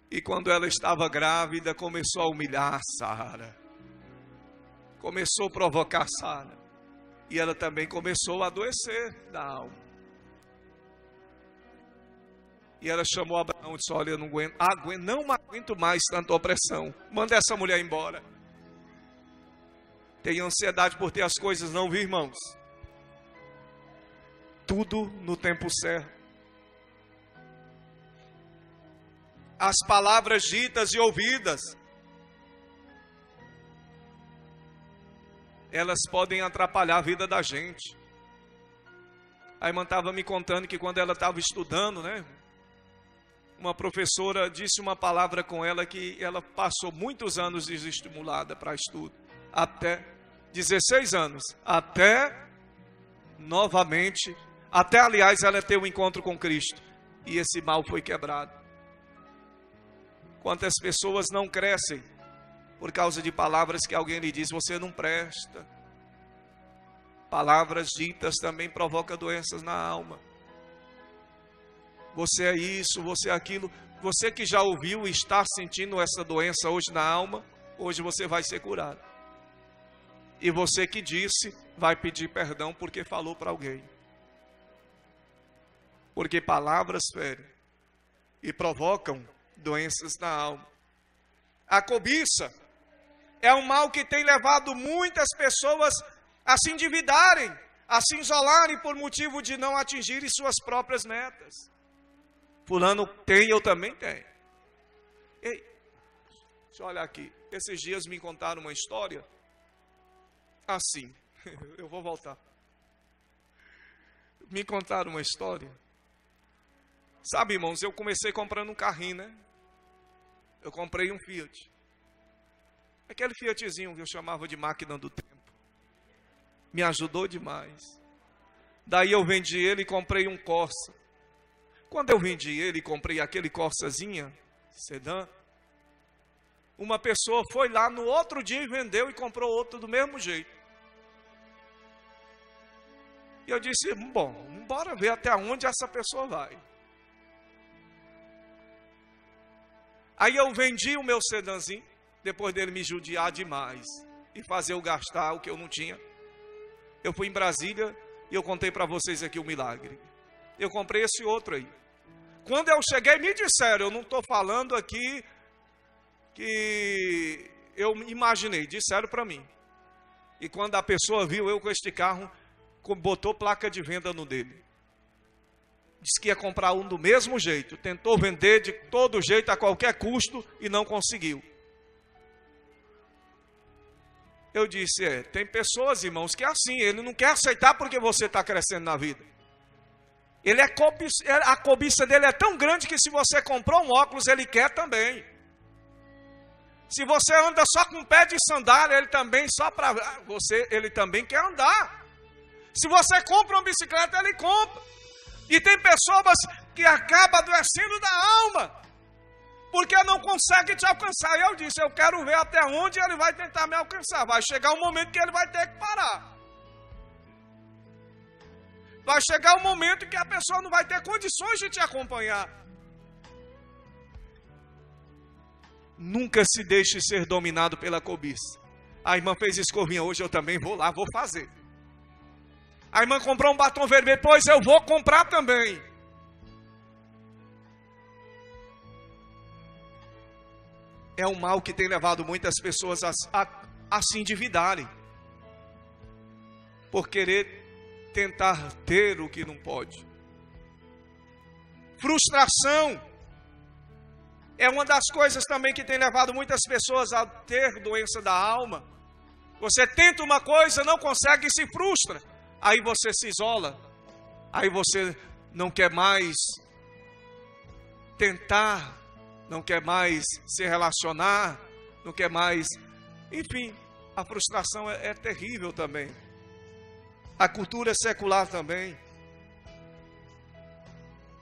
E quando ela estava grávida, começou a humilhar Sara. Começou a provocar Sara. E ela também começou a adoecer da alma. E ela chamou Abraão e disse, olha, eu não aguento mais tanta opressão. Manda essa mulher embora. Tem ansiedade por ter as coisas, não, viu, irmãos? Tudo no tempo certo. As palavras ditas e ouvidas, elas podem atrapalhar a vida da gente. A irmã estava me contando que quando ela estava estudando, né? Uma professora disse uma palavra com ela que ela passou muitos anos desestimulada para estudo. Até 16 anos. Até novamente, até aliás ela ter um encontro com Cristo. E esse mal foi quebrado. Quantas pessoas não crescem por causa de palavras que alguém lhe diz, você não presta. Palavras ditas também provocam doenças na alma. Você é isso, você é aquilo. Você que já ouviu e está sentindo essa doença hoje na alma, hoje você vai ser curado. E você que disse, vai pedir perdão porque falou para alguém. Porque palavras ferem e provocam doenças na alma. A cobiça é um mal que tem levado muitas pessoas a se endividarem, a se isolarem por motivo de não atingirem suas próprias metas. Fulano tem, eu também tenho. Ei, deixa eu olhar aqui. Esses dias me contaram uma história assim. Eu vou voltar. Me contaram uma história. Sabe, irmãos, eu comecei comprando um carrinho, né? Eu comprei um Fiat. Aquele Fiatzinho que eu chamava de máquina do tempo. Me ajudou demais. Daí eu vendi ele e comprei um Corsa. Quando eu vendi ele e comprei aquele Corsazinha, sedã, uma pessoa foi lá no outro dia e vendeu e comprou outro do mesmo jeito. E eu disse, bom, bora ver até onde essa pessoa vai. Aí eu vendi o meu sedãzinho, depois dele me judiar demais e fazer eu gastar o que eu não tinha. Eu fui em Brasília e eu contei para vocês aqui o milagre. Eu comprei esse outro aí. Quando eu cheguei, me disseram, eu não estou falando aqui que eu imaginei, disseram para mim. E quando a pessoa viu eu com este carro, botou placa de venda no dele. Disse que ia comprar um do mesmo jeito, tentou vender de todo jeito, a qualquer custo, e não conseguiu. Eu disse, tem pessoas, irmãos, que é assim, ele não quer aceitar porque você está crescendo na vida. A cobiça dele é tão grande que se você comprou um óculos, ele quer também. Se você anda só com pé de sandália, ele também ele também quer andar. Se você compra uma bicicleta, ele compra. E tem pessoas que acabam adoecendo da alma, porque não consegue te alcançar. E eu disse, eu quero ver até onde ele vai tentar me alcançar. Vai chegar um momento que ele vai ter que parar. Vai chegar um momento que a pessoa não vai ter condições de te acompanhar. Nunca se deixe ser dominado pela cobiça. A irmã fez escovinha hoje, eu também vou lá, vou fazer. A irmã comprou um batom vermelho, pois eu vou comprar também. É um mal que tem levado muitas pessoas a se endividarem, por querer tentar ter o que não pode. Frustração é uma das coisas também que tem levado muitas pessoas a ter doença da alma. Você tenta uma coisa, não consegue e se frustra. Aí você se isola. Aí você não quer mais tentar, não quer mais se relacionar, não quer mais... Enfim, a frustração é terrível também. A cultura secular também.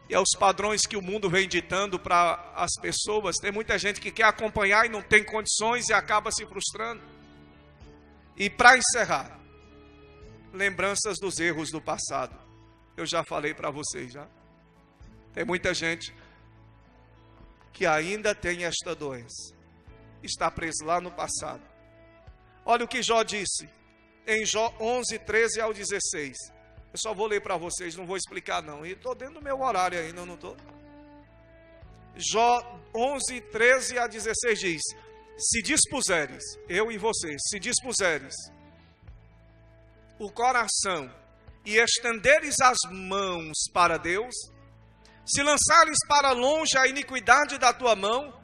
E aos padrões que o mundo vem ditando para as pessoas. Tem muita gente que quer acompanhar e não tem condições e acaba se frustrando. E para encerrar, lembranças dos erros do passado. Eu já falei para vocês, já. Tem muita gente que ainda tem esta doença. Está preso lá no passado. Olha o que Jó disse. Em Jó 11, 13 ao 16. Eu só vou ler para vocês, não vou explicar não. E estou dentro do meu horário ainda, não estou? Jó 11, 13 a 16 diz: se dispuseres, eu e vocês, se dispuseres o coração e estenderes as mãos para Deus, se lançares para longe a iniquidade da tua mão,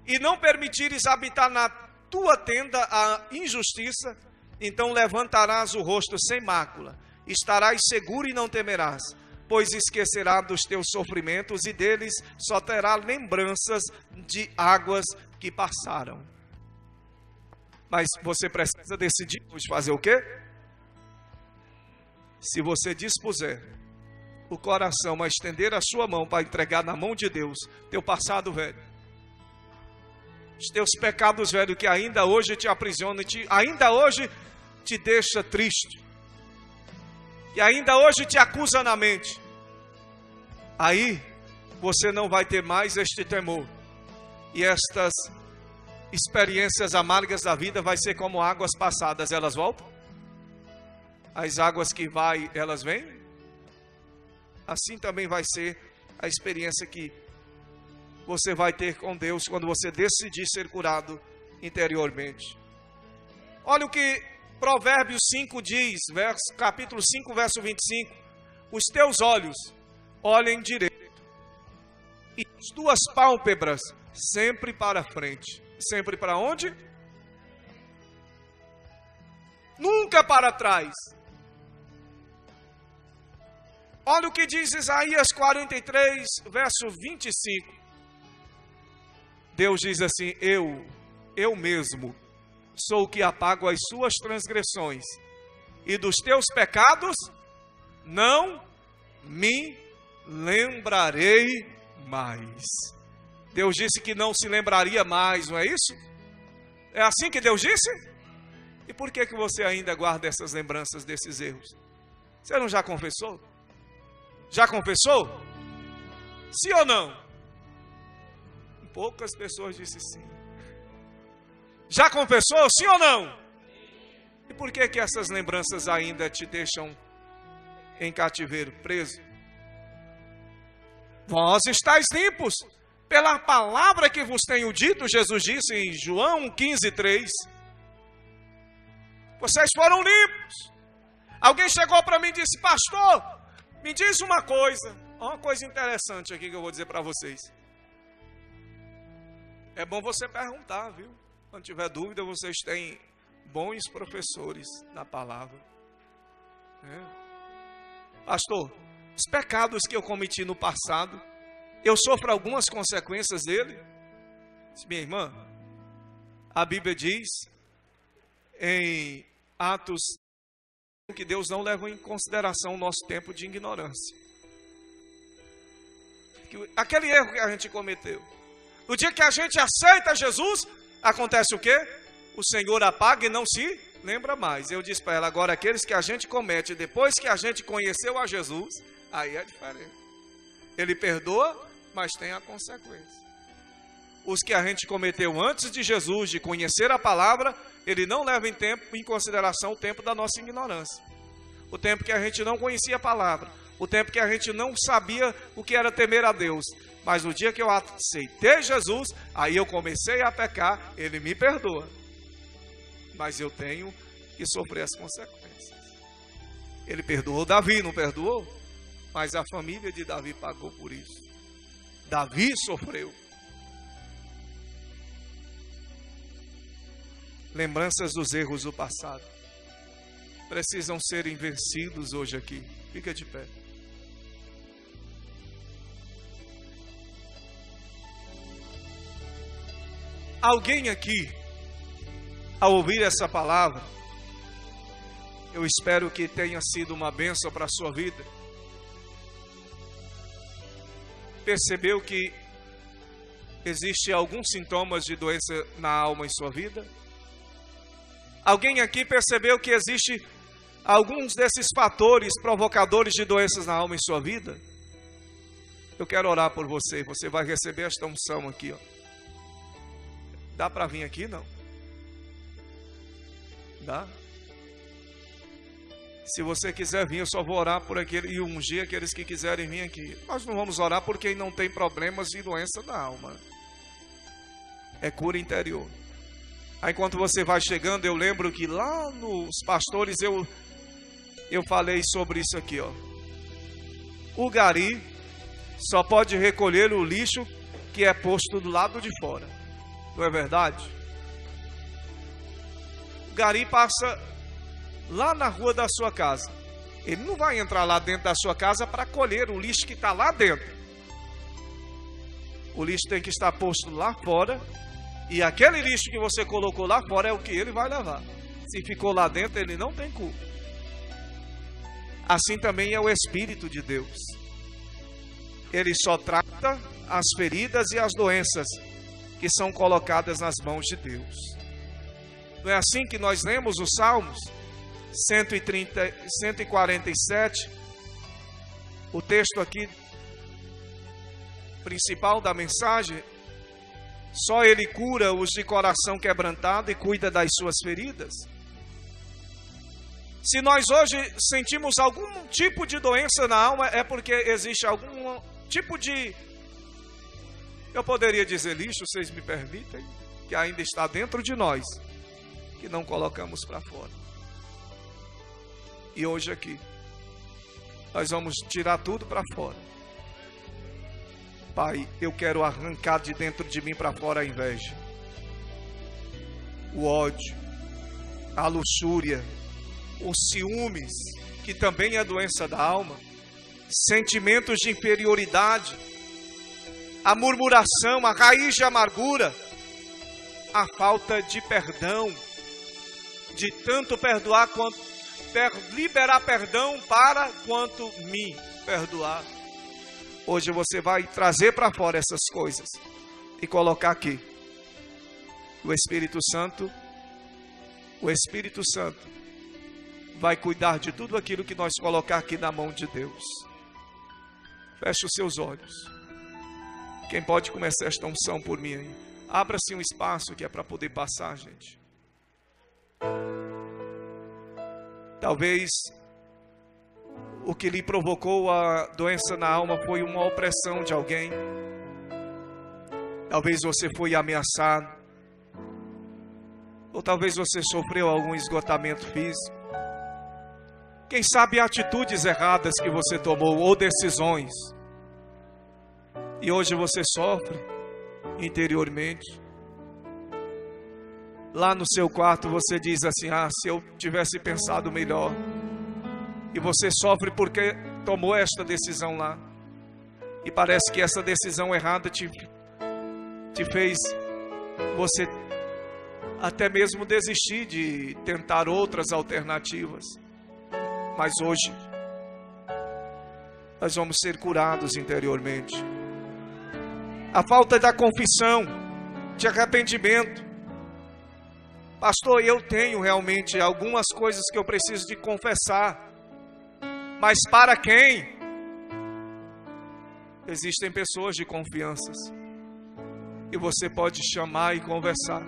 e não permitires habitar na tua tenda a injustiça, então levantarás o rosto sem mácula, estarás seguro e não temerás, pois esquecerá dos teus sofrimentos e deles só terá lembranças de águas que passaram. Mas você precisa decidir hoje fazer o quê? Se você dispuser o coração a estender a sua mão para entregar na mão de Deus teu passado velho, os teus pecados velhos que ainda hoje te aprisionam, ainda hoje te deixa triste, e ainda hoje te acusa na mente, aí você não vai ter mais este temor, e estas experiências amargas da vida vai ser como águas passadas, elas voltam? As águas que vai, elas vêm? Assim também vai ser a experiência que você vai ter com Deus quando você decidir ser curado interiormente. Olha o que Provérbios 5 diz, capítulo 5, verso 25. Os teus olhos olhem direito, e as tuas pálpebras sempre para frente. Sempre para onde? Nunca para trás. Olha o que diz Isaías 43, verso 25. Deus diz assim: eu mesmo sou o que apago as suas transgressões, e dos teus pecados não me lembrarei mais. Deus disse que não se lembraria mais, não é isso? É assim que Deus disse? E por que você ainda guarda essas lembranças desses erros? Você não já confessou? Já confessou? Sim ou não? Poucas pessoas disseram sim. Já confessou? Sim ou não? E por que essas lembranças ainda te deixam em cativeiro, preso? Vós estáis limpos pela palavra que vos tenho dito, Jesus disse em João 15, 3. Vocês foram limpos. Alguém chegou para mim e disse: pastor, me diz uma coisa interessante aqui que eu vou dizer para vocês. É bom você perguntar, viu? Quando tiver dúvida, vocês têm bons professores da palavra. Pastor, os pecados que eu cometi no passado, eu sofro algumas consequências dele? Minha irmã, a Bíblia diz em Atos que Deus não leva em consideração o nosso tempo de ignorância. Aquele erro que a gente cometeu, no dia que a gente aceita Jesus, acontece o quê? O Senhor apaga e não se lembra mais. Eu disse para ela, agora aqueles que a gente comete depois que a gente conheceu a Jesus, aí é diferente. Ele perdoa, mas tem a consequência. Os que a gente cometeu antes de Jesus, de conhecer a palavra, ele não leva em consideração o tempo da nossa ignorância. O tempo que a gente não conhecia a palavra. O tempo que a gente não sabia o que era temer a Deus. Mas no dia que eu aceitei Jesus, aí eu comecei a pecar, ele me perdoa. Mas eu tenho que sofrer as consequências. Ele perdoou Davi, não perdoou? Mas a família de Davi pagou por isso. Davi sofreu. Lembranças dos erros do passado precisam ser vencidos hoje aqui. Fica de pé. Alguém aqui, ao ouvir essa palavra, eu espero que tenha sido uma bênção para a sua vida. Percebeu que existe alguns sintomas de doença na alma em sua vida? Alguém aqui percebeu que existe alguns desses fatores provocadores de doenças na alma em sua vida? Eu quero orar por você. Você vai receber esta unção aqui, ó. Dá para vir aqui, não? Dá? Se você quiser vir, eu só vou orar por aquele e ungir aqueles que quiserem vir aqui. Nós não vamos orar por quem não tem problemas de doença na alma. É cura interior. Aí enquanto você vai chegando, eu lembro que lá nos pastores eu falei sobre isso aqui, ó. O gari só pode recolher o lixo que é posto do lado de fora. Não é verdade? O gari passa lá na rua da sua casa. Ele não vai entrar lá dentro da sua casa para colher o lixo que está lá dentro. O lixo tem que estar posto lá fora. E aquele lixo que você colocou lá fora é o que ele vai levar. Se ficou lá dentro, ele não tem culpa. Assim também é o Espírito de Deus. Ele só trata as feridas e as doenças que são colocadas nas mãos de Deus. Não é assim que nós lemos os Salmos 147, o texto aqui principal da mensagem: só Ele cura os de coração quebrantado e cuida das suas feridas. Se nós hoje sentimos algum tipo de doença na alma, é porque existe algum tipo de, eu poderia dizer lixo, vocês me permitem, que ainda está dentro de nós, que não colocamos para fora. E hoje aqui, nós vamos tirar tudo para fora. Pai, eu quero arrancar de dentro de mim para fora a inveja, o ódio, a luxúria, os ciúmes, que também é doença da alma, sentimentos de inferioridade, a murmuração, a raiz de amargura, a falta de perdão, de tanto perdoar quanto liberar perdão para quanto me perdoar. Hoje você vai trazer para fora essas coisas e colocar aqui. O Espírito Santo vai cuidar de tudo aquilo que nós colocar aqui na mão de Deus. Feche os seus olhos. Quem pode começar esta unção por mim aí? Abra-se um espaço que é para poder passar, gente. Talvez o que lhe provocou a doença na alma foi uma opressão de alguém. Talvez você foi ameaçado. Ou talvez você sofreu algum esgotamento físico. Quem sabe atitudes erradas que você tomou ou decisões. E hoje você sofre interiormente. lá no seu quarto você diz assim: ah, se eu tivesse pensado melhor. E você sofre porque tomou esta decisão lá. E parece que essa decisão errada te fez você até mesmo desistir de tentar outras alternativas. Mas hoje nós vamos ser curados interiormente. A falta da confissão, de arrependimento. Pastor, eu tenho realmente algumas coisas que eu preciso de confessar. Mas para quem? Existem pessoas de confianças. E você pode chamar e conversar.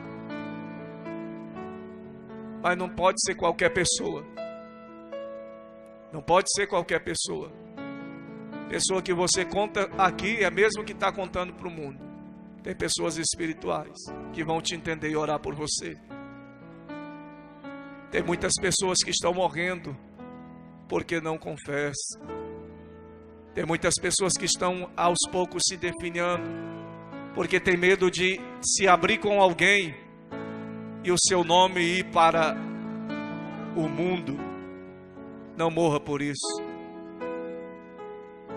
Mas não pode ser qualquer pessoa. Não pode ser qualquer pessoa. Pessoa que você conta aqui é a mesma que está contando para o mundo. Tem pessoas espirituais que vão te entender e orar por você. Tem muitas pessoas que estão morrendo porque não confessam. Tem muitas pessoas que estão aos poucos se definhando porque tem medo de se abrir com alguém e o seu nome ir para o mundo. Não morra por isso.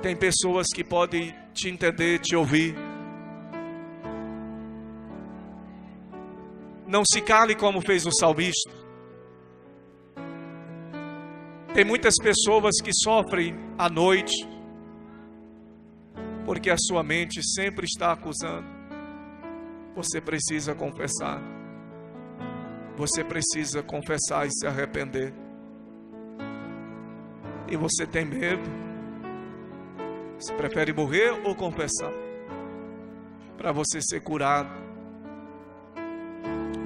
Tem pessoas que podem te entender, te ouvir. Não se cale como fez o salmista. Tem muitas pessoas que sofrem à noite porque a sua mente sempre está acusando. Você precisa confessar. Você precisa confessar e se arrepender. E você tem medo? Você prefere morrer ou confessar? Para você ser curado.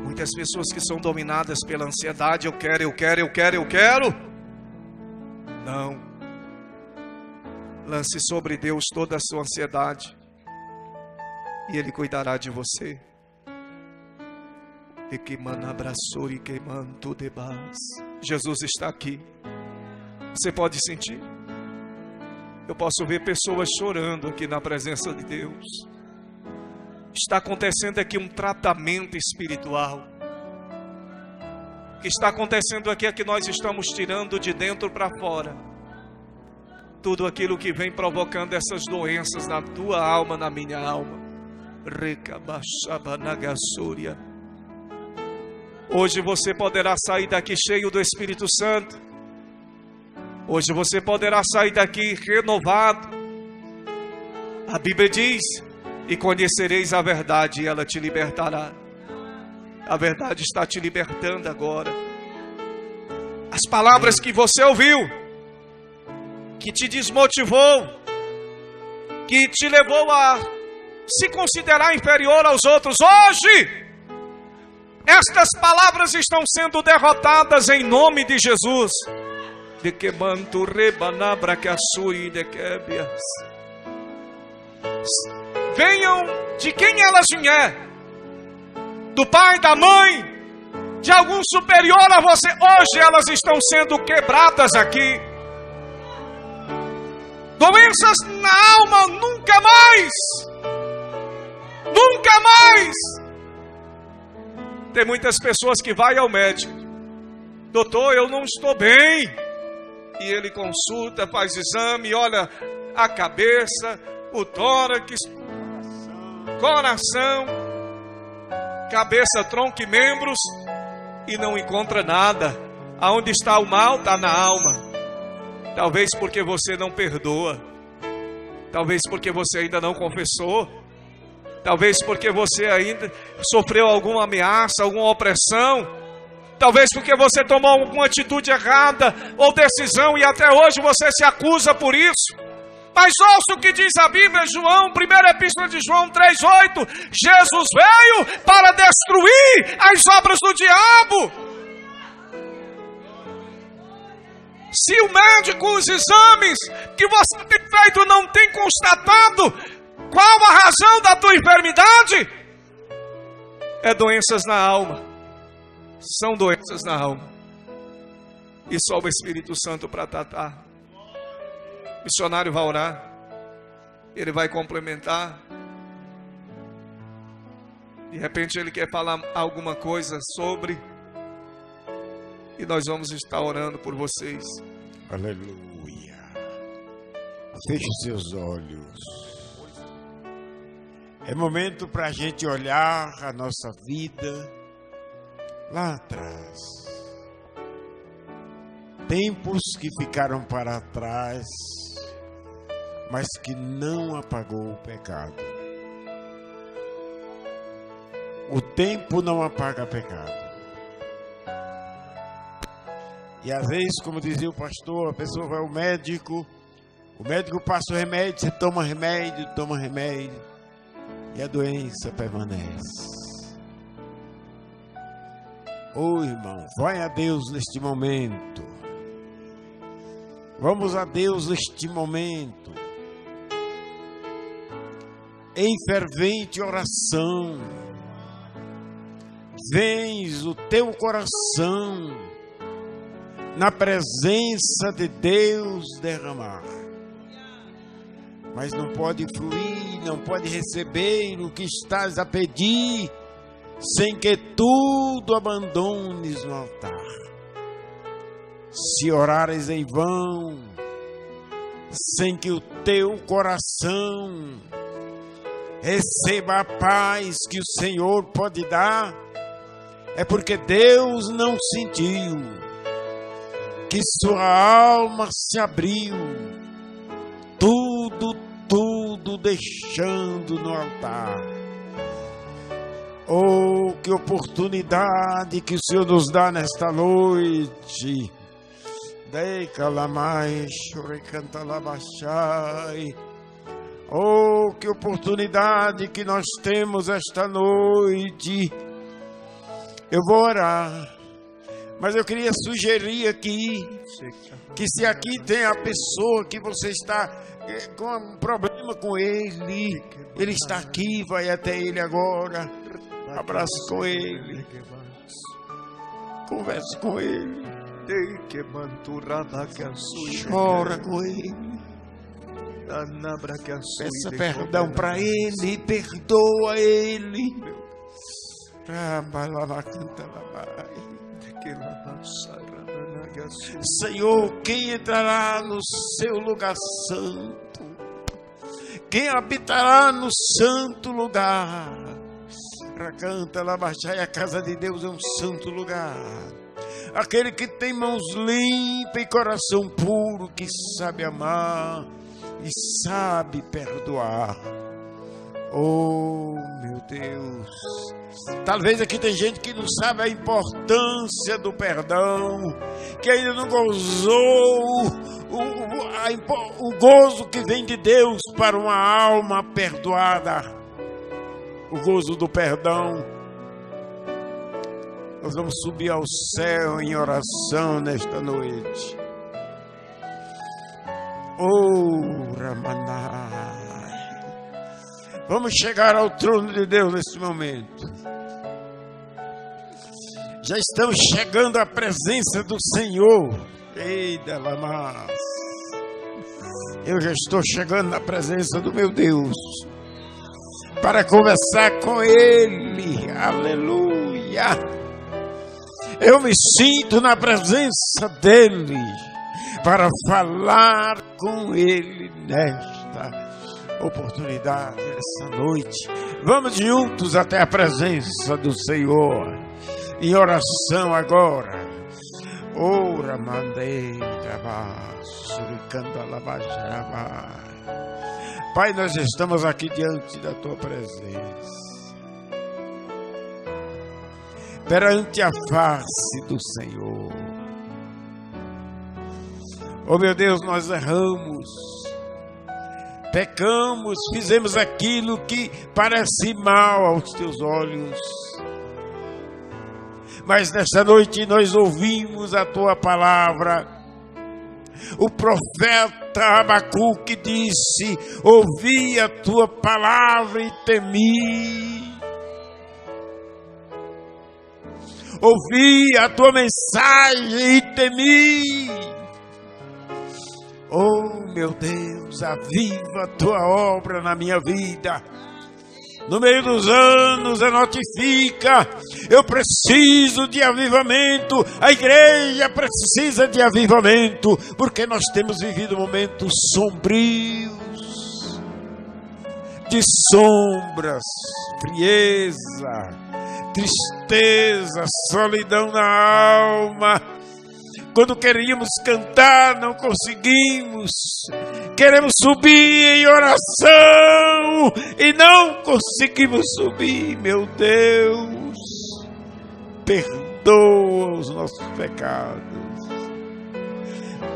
Muitas pessoas que são dominadas pela ansiedade. Eu quero, eu quero, eu quero, eu quero. Não. Lance sobre Deus toda a sua ansiedade. E Ele cuidará de você. Jesus está aqui. Você pode sentir? Eu posso ver pessoas chorando aqui na presença de Deus. Está acontecendo aqui um tratamento espiritual. O que está acontecendo aqui é que nós estamos tirando de dentro para fora tudo aquilo que vem provocando essas doenças na tua alma, na minha alma. Hoje você poderá sair daqui cheio do Espírito Santo. Hoje você poderá sair daqui renovado. A Bíblia diz: e conhecereis a verdade, e ela te libertará. A verdade está te libertando agora. As palavras que você ouviu, que te desmotivou, que te levou a se considerar inferior aos outros, hoje estas palavras estão sendo derrotadas em nome de Jesus. De que manto rebanabra que assuri de quebias. Venham de quem elas vier, do pai, da mãe, de algum superior a você. Hoje elas estão sendo quebradas aqui. Doenças na alma, nunca mais. Nunca mais. Tem muitas pessoas que vai ao médico. Doutor, eu não estou bem. E ele consulta, faz exame, olha a cabeça, o tórax, coração, cabeça, tronco e membros, e não encontra nada. Aonde está o mal? Está na alma. Talvez porque você não perdoa. Talvez porque você ainda não confessou. Talvez porque você ainda sofreu alguma ameaça, alguma opressão. Talvez porque você tomou alguma atitude errada ou decisão e até hoje você se acusa por isso. Mas ouça o que diz a Bíblia, João, primeira epístola de João 3,8. Jesus veio para destruir as obras do diabo. Se o médico, os exames que você tem feito não tem constatado qual a razão da tua enfermidade, é doenças na alma. São doenças na alma. E só o Espírito Santo para tratar. O missionário vai orar. Ele vai complementar. De repente ele quer falar alguma coisa sobre, e nós vamos estar orando por vocês. Aleluia. Feche seus olhos. É momento para a gente olhar a nossa vida lá atrás. Tempos que ficaram para trás, mas que não apagou o pecado. O tempo não apaga pecado. E às vezes, como dizia o pastor, a pessoa vai ao médico, o médico passa o remédio, você toma remédio, e a doença permanece. Ô irmão, vai a Deus neste momento. Vamos a Deus neste momento. Em fervente oração. Vens o teu coração na presença de Deus derramar. Mas não pode fluir, não pode receber o que estás a pedir, sem que tudo abandones no altar. Se orares em vão, sem que o teu coração receba a paz que o Senhor pode dar, é porque Deus não sentiu que sua alma se abriu, tudo deixando no altar. Oh, que oportunidade que o Senhor nos dá nesta noite. Oh, que oportunidade que nós temos esta noite. Eu vou orar, mas eu queria sugerir aqui, que se aqui tem a pessoa que você está com um problema com ele, ele está aqui, vai até ele agora, abrace com ele, converse com ele, chora com ele, peça perdão para ele, perdoa ele. Senhor, quem entrará no seu lugar santo? Quem habitará no santo lugar? Racanta Labachai, a casa de Deus é um santo lugar. Aquele que tem mãos limpas e coração puro, que sabe amar e sabe perdoar. Oh, meu Deus. Talvez aqui tem gente que não sabe a importância do perdão, que ainda não gozou o gozo que vem de Deus para uma alma perdoada. O gozo do perdão. Nós vamos subir ao céu em oração nesta noite. Oh, Ramanai. Vamos chegar ao trono de Deus nesse momento. Já estamos chegando à presença do Senhor. Eita, Lamas. Eu já estou chegando na presença do meu Deus, para conversar com Ele. Aleluia. Eu me sinto na presença dEle, para falar com Ele nesta oportunidade, essa noite. Vamos juntos até a presença do Senhor, em oração agora. Ora, mandei, Pai, nós estamos aqui diante da Tua presença, perante a face do Senhor. Oh, meu Deus, nós erramos, pecamos, fizemos aquilo que parece mal aos Teus olhos. Mas nesta noite nós ouvimos a Tua palavra. O profeta Abacuque disse: ouvi a Tua palavra e temi. Ouvi a Tua mensagem e temi. Oh, meu Deus, aviva a Tua obra na minha vida. no meio dos anos, notifica: eu preciso de avivamento, a igreja precisa de avivamento, porque nós temos vivido momentos sombrios, de sombras, frieza, tristeza, solidão na alma. Quando queríamos cantar, não conseguimos. Queremos subir em oração e não conseguimos subir. Meu Deus, perdoa os nossos pecados.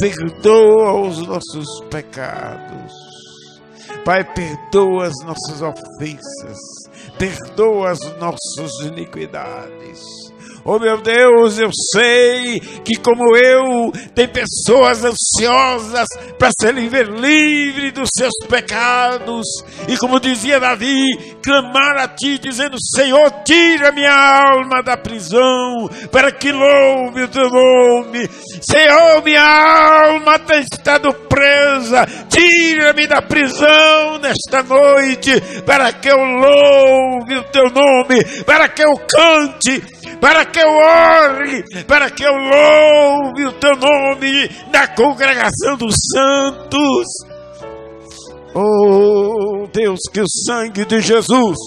Perdoa os nossos pecados. Pai, perdoa as nossas ofensas. Perdoa as nossas iniquidades. Oh meu Deus, eu sei que como eu, tem pessoas ansiosas para serem livres dos seus pecados. E como dizia Davi, clamar a Ti dizendo: Senhor, tira minha alma da prisão, para que louve o Teu nome. Senhor, minha alma tem estado presa, tira-me da prisão nesta noite, para que eu louve o Teu nome, para que eu cante, para que eu ore, para que eu louve o Teu nome na congregação dos santos. Oh Deus, que o sangue de Jesus,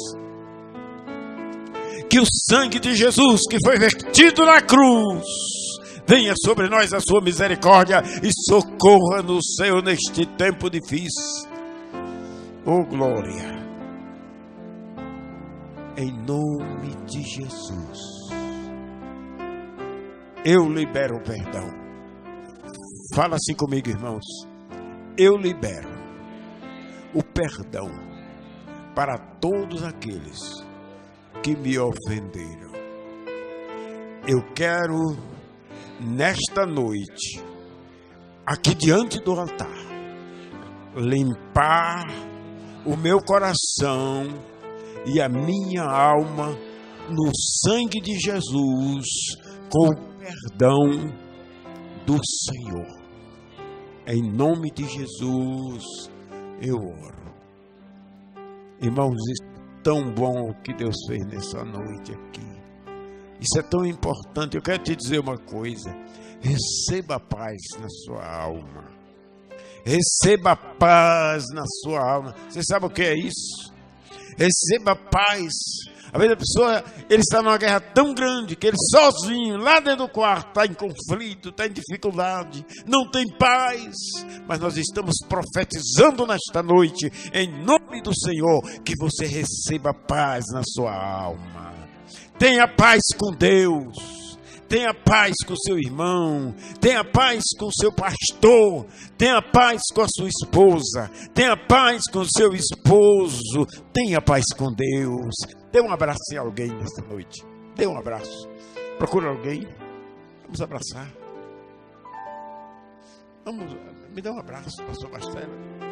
que foi vertido na cruz, venha sobre nós a sua misericórdia e socorra-nos, Senhor, neste tempo difícil. Oh glória, em nome de Jesus. Eu libero o perdão. Fala assim comigo, irmãos. Eu libero o perdão para todos aqueles que me ofenderam. Eu quero, nesta noite, aqui diante do altar, limpar o meu coração e a minha alma no sangue de Jesus, com o perdão do Senhor. Em nome de Jesus eu oro. Irmãos, isso é tão bom que Deus fez nessa noite aqui. Isso é tão importante. Eu quero te dizer uma coisa: receba paz na sua alma. Receba paz na sua alma. Você sabe o que é isso? Receba paz. Às vezes a pessoa, ele está numa guerra tão grande que ele sozinho, lá dentro do quarto, está em conflito, está em dificuldade, não tem paz. Mas nós estamos profetizando nesta noite, em nome do Senhor, que você receba paz na sua alma. Tenha paz com Deus. Tenha paz com seu irmão, tenha paz com seu pastor, tenha paz com a sua esposa, tenha paz com o seu esposo, tenha paz com Deus. Dê um abraço em alguém nesta noite. Dê um abraço. Procura alguém. Vamos abraçar. Me dá um abraço, pastor Marcelo.